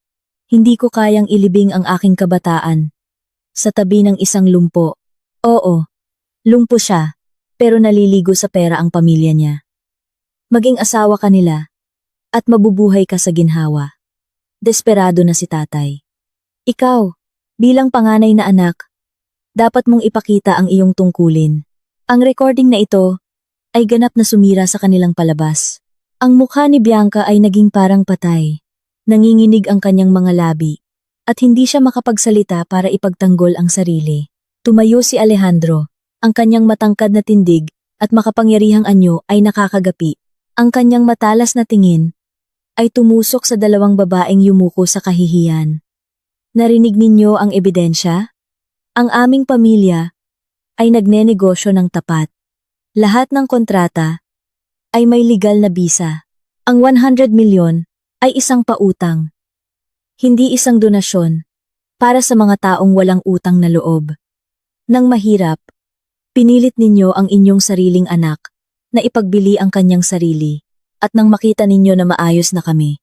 Hindi ko kayang ilibing ang aking kabataan. Sa tabi ng isang lumpo. Oo, lumpo siya, pero naliligo sa pera ang pamilya niya. Maging asawa ka nila, at mabubuhay ka sa ginhawa. Desperado na si tatay. Ikaw, bilang panganay na anak, dapat mong ipakita ang iyong tungkulin. Ang recording na ito ay ganap na sumira sa kanilang palabas. Ang mukha ni Bianca ay naging parang patay. Nanginginig ang kanyang mga labi, at hindi siya makapagsalita para ipagtanggol ang sarili. Tumayo si Alejandro, ang kanyang matangkad na tindig at makapangyarihang anyo ay nakakagapi. Ang kanyang matalas na tingin ay tumusok sa dalawang babaeng yumuko sa kahihiyan. Narinig ninyo ang ebidensya? Ang aming pamilya ay nagnenegosyo ng tapat. Lahat ng kontrata ay may legal na bisa. Ang 100 milyon ay isang pautang. Hindi isang donasyon para sa mga taong walang utang na loob. Nang mahirap, pinilit ninyo ang inyong sariling anak na ipagbili ang kanyang sarili. At nang makita ninyo na maayos na kami,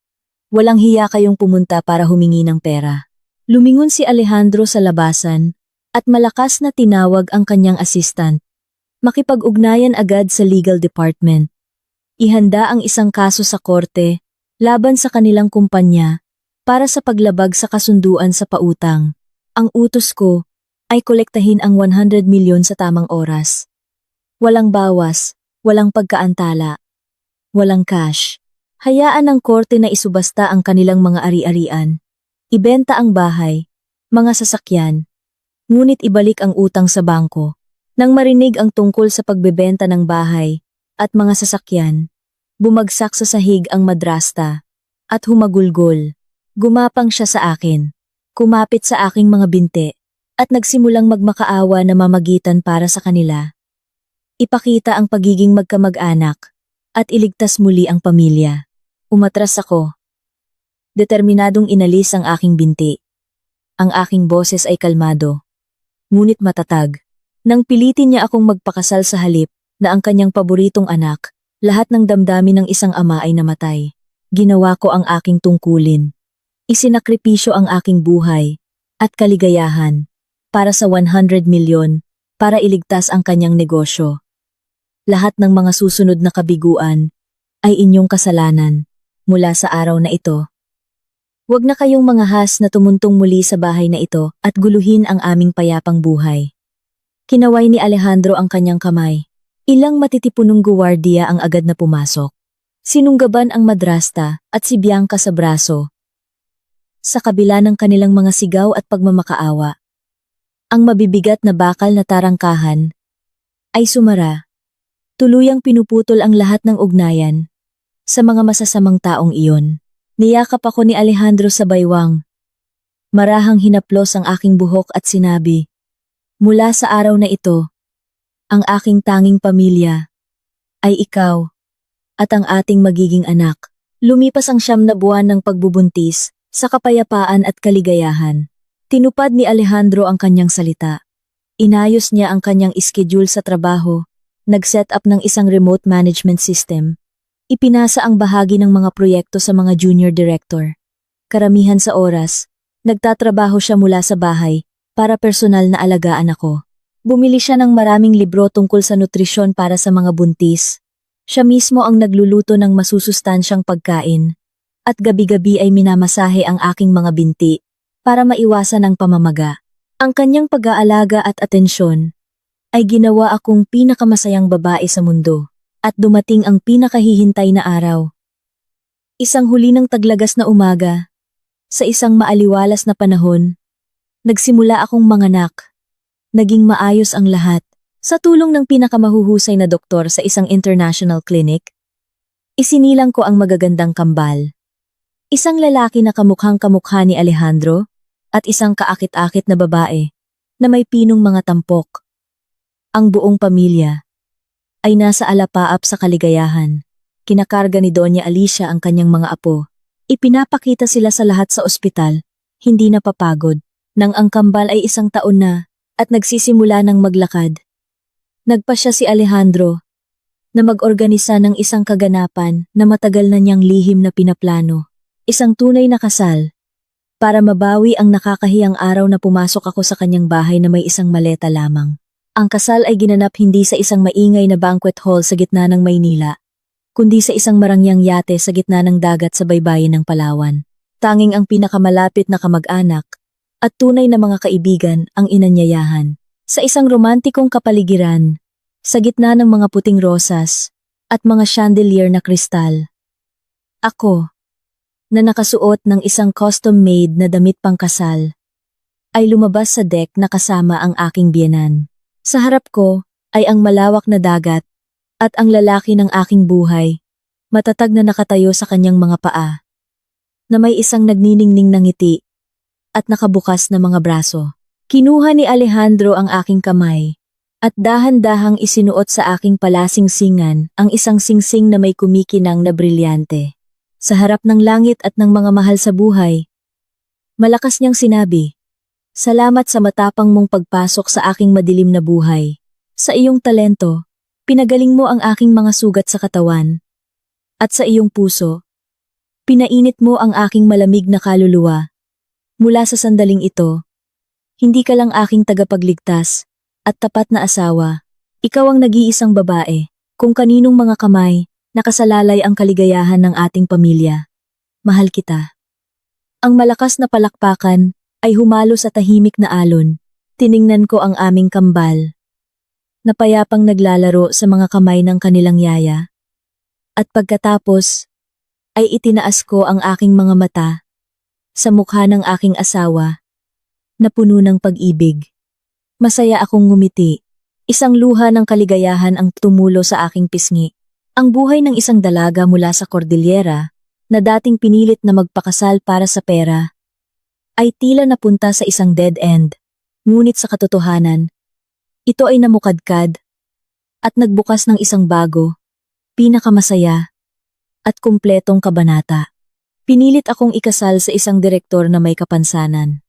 walang hiya kayong pumunta para humingi ng pera. Lumingon si Alejandro sa labasan at malakas na tinawag ang kanyang assistant. Makipag-ugnayan agad sa legal department. Ihanda ang isang kaso sa korte laban sa kanilang kumpanya para sa paglabag sa kasunduan sa pautang. Ang utos ko ay kolektahin ang 100 milyon sa tamang oras. Walang bawas, walang pagkaantala, walang cash. Hayaan ng korte na isubasta ang kanilang mga ari-arian. Ibenta ang bahay, mga sasakyan, ngunit ibalik ang utang sa bangko. Nang marinig ang tungkol sa pagbebenta ng bahay at mga sasakyan, bumagsak sa sahig ang madrasta at humagulgol. Gumapang siya sa akin, kumapit sa aking mga binti at nagsimulang magmakaawa na mamagitan para sa kanila. Ipakita ang pagiging magkamag-anak at iligtas muli ang pamilya. Umatras ako. Determinadong inalis ang aking binti. Ang aking boses ay kalmado, ngunit matatag. Nang pilitin niya akong magpakasal sa halip na ang kanyang paboritong anak, lahat ng damdamin ng isang ama ay namatay. Ginawa ko ang aking tungkulin. Isinakripisyo ang aking buhay at kaligayahan para sa 100 milyon para iligtas ang kanyang negosyo. Lahat ng mga susunod na kabiguan ay inyong kasalanan mula sa araw na ito. Huwag na kayong mga has na tumuntong muli sa bahay na ito at guluhin ang aming payapang buhay. Kinaway ni Alejandro ang kanyang kamay. Ilang matitipunong guwardiya ang agad na pumasok. Sinunggaban ang madrasta at si Bianca sa braso. Sa kabila ng kanilang mga sigaw at pagmamakaawa, ang mabibigat na bakal na tarangkahan ay sumara. Tuluyang pinuputol ang lahat ng ugnayan sa mga masasamang taong iyon. Niyakap ako ni Alejandro sa baywang. Marahang hinaplos ang aking buhok at sinabi, mula sa araw na ito, ang aking tanging pamilya ay ikaw at ang ating magiging anak. Lumipas ang 9 na buwan ng pagbubuntis sa kapayapaan at kaligayahan. Tinupad ni Alejandro ang kanyang salita. Inayos niya ang kanyang schedule sa trabaho, nag-set up ng isang remote management system. Ipinasa ang bahagi ng mga proyekto sa mga junior director. Karamihan sa oras, nagtatrabaho siya mula sa bahay para personal na alagaan ako. Bumili siya ng maraming libro tungkol sa nutrisyon para sa mga buntis. Siya mismo ang nagluluto ng masusustansyang pagkain. At gabi-gabi ay minamasahe ang aking mga binti para maiwasan ang pamamaga. Ang kanyang pag-aalaga at atensyon ay ginawa akong pinakamasayang babae sa mundo. At dumating ang pinakahihintay na araw. Isang huli ng taglagas na umaga, sa isang maaliwalas na panahon, nagsimula akong manganak. Naging maayos ang lahat. Sa tulong ng pinakamahuhusay na doktor sa isang international clinic, isinilang ko ang magagandang kambal. Isang lalaki na kamukhang kamukha ni Alejandro at isang kaakit-akit na babae na may pinong mga tampok. Ang buong pamilya ay nasa alapaap sa kaligayahan. Kinakarga ni Doña Alicia ang kanyang mga apo. Ipinapakita sila sa lahat sa ospital, hindi napapagod, nang ang kambal ay 1 taon na at nagsisimula ng maglakad. Nagpasya si Alejandro na mag-organisa ng isang kaganapan na matagal na niyang lihim na pinaplano. Isang tunay na kasal para mabawi ang nakakahiyang araw na pumasok ako sa kanyang bahay na may isang maleta lamang. Ang kasal ay ginanap hindi sa isang maingay na banquet hall sa gitna ng Maynila, kundi sa isang marangyang yate sa gitna ng dagat sa baybayin ng Palawan. Tanging ang pinakamalapit na kamag-anak at tunay na mga kaibigan ang inanyayahan. Sa isang romantikong kapaligiran, sa gitna ng mga puting rosas at mga chandelier na kristal. Ako, na nakasuot ng isang custom-made na damit pangkasal, ay lumabas sa deck na kasama ang aking biyenan. Sa harap ko ay ang malawak na dagat at ang lalaki ng aking buhay, matatag na nakatayo sa kanyang mga paa, na may isang nagniningning na ngiti at nakabukas na mga braso. Kinuha ni Alejandro ang aking kamay at dahan-dahang isinuot sa aking palasingsingan ang isang singsing na may kumikinang na brilyante. Sa harap ng langit at ng mga mahal sa buhay, malakas niyang sinabi, "Salamat sa matapang mong pagpasok sa aking madilim na buhay. Sa iyong talento, pinagaling mo ang aking mga sugat sa katawan. At sa iyong puso, pinainit mo ang aking malamig na kaluluwa. Mula sa sandaling ito, hindi ka lang aking tagapagligtas at tapat na asawa. Ikaw ang nag-iisang babae, kung kaninong mga kamay, nakasalalay ang kaligayahan ng ating pamilya. Mahal kita." Ang malakas na palakpakan ay humalo sa tahimik na alon. Tiningnan ko ang aming kambal, na payapang naglalaro sa mga kamay ng kanilang yaya. At pagkatapos, ay itinaas ko ang aking mga mata sa mukha ng aking asawa, na puno ng pag-ibig. Masaya akong ngumiti. Isang luha ng kaligayahan ang tumulo sa aking pisngi. Ang buhay ng isang dalaga mula sa Cordillera, na dating pinilit na magpakasal para sa pera, ay tila napunta sa isang dead end. Ngunit sa katotohanan, ito ay namukadkad at nagbukas ng isang bago, pinakamasaya at kumpletong kabanata. Pinilit akong ikasal sa isang direktor na may kapansanan.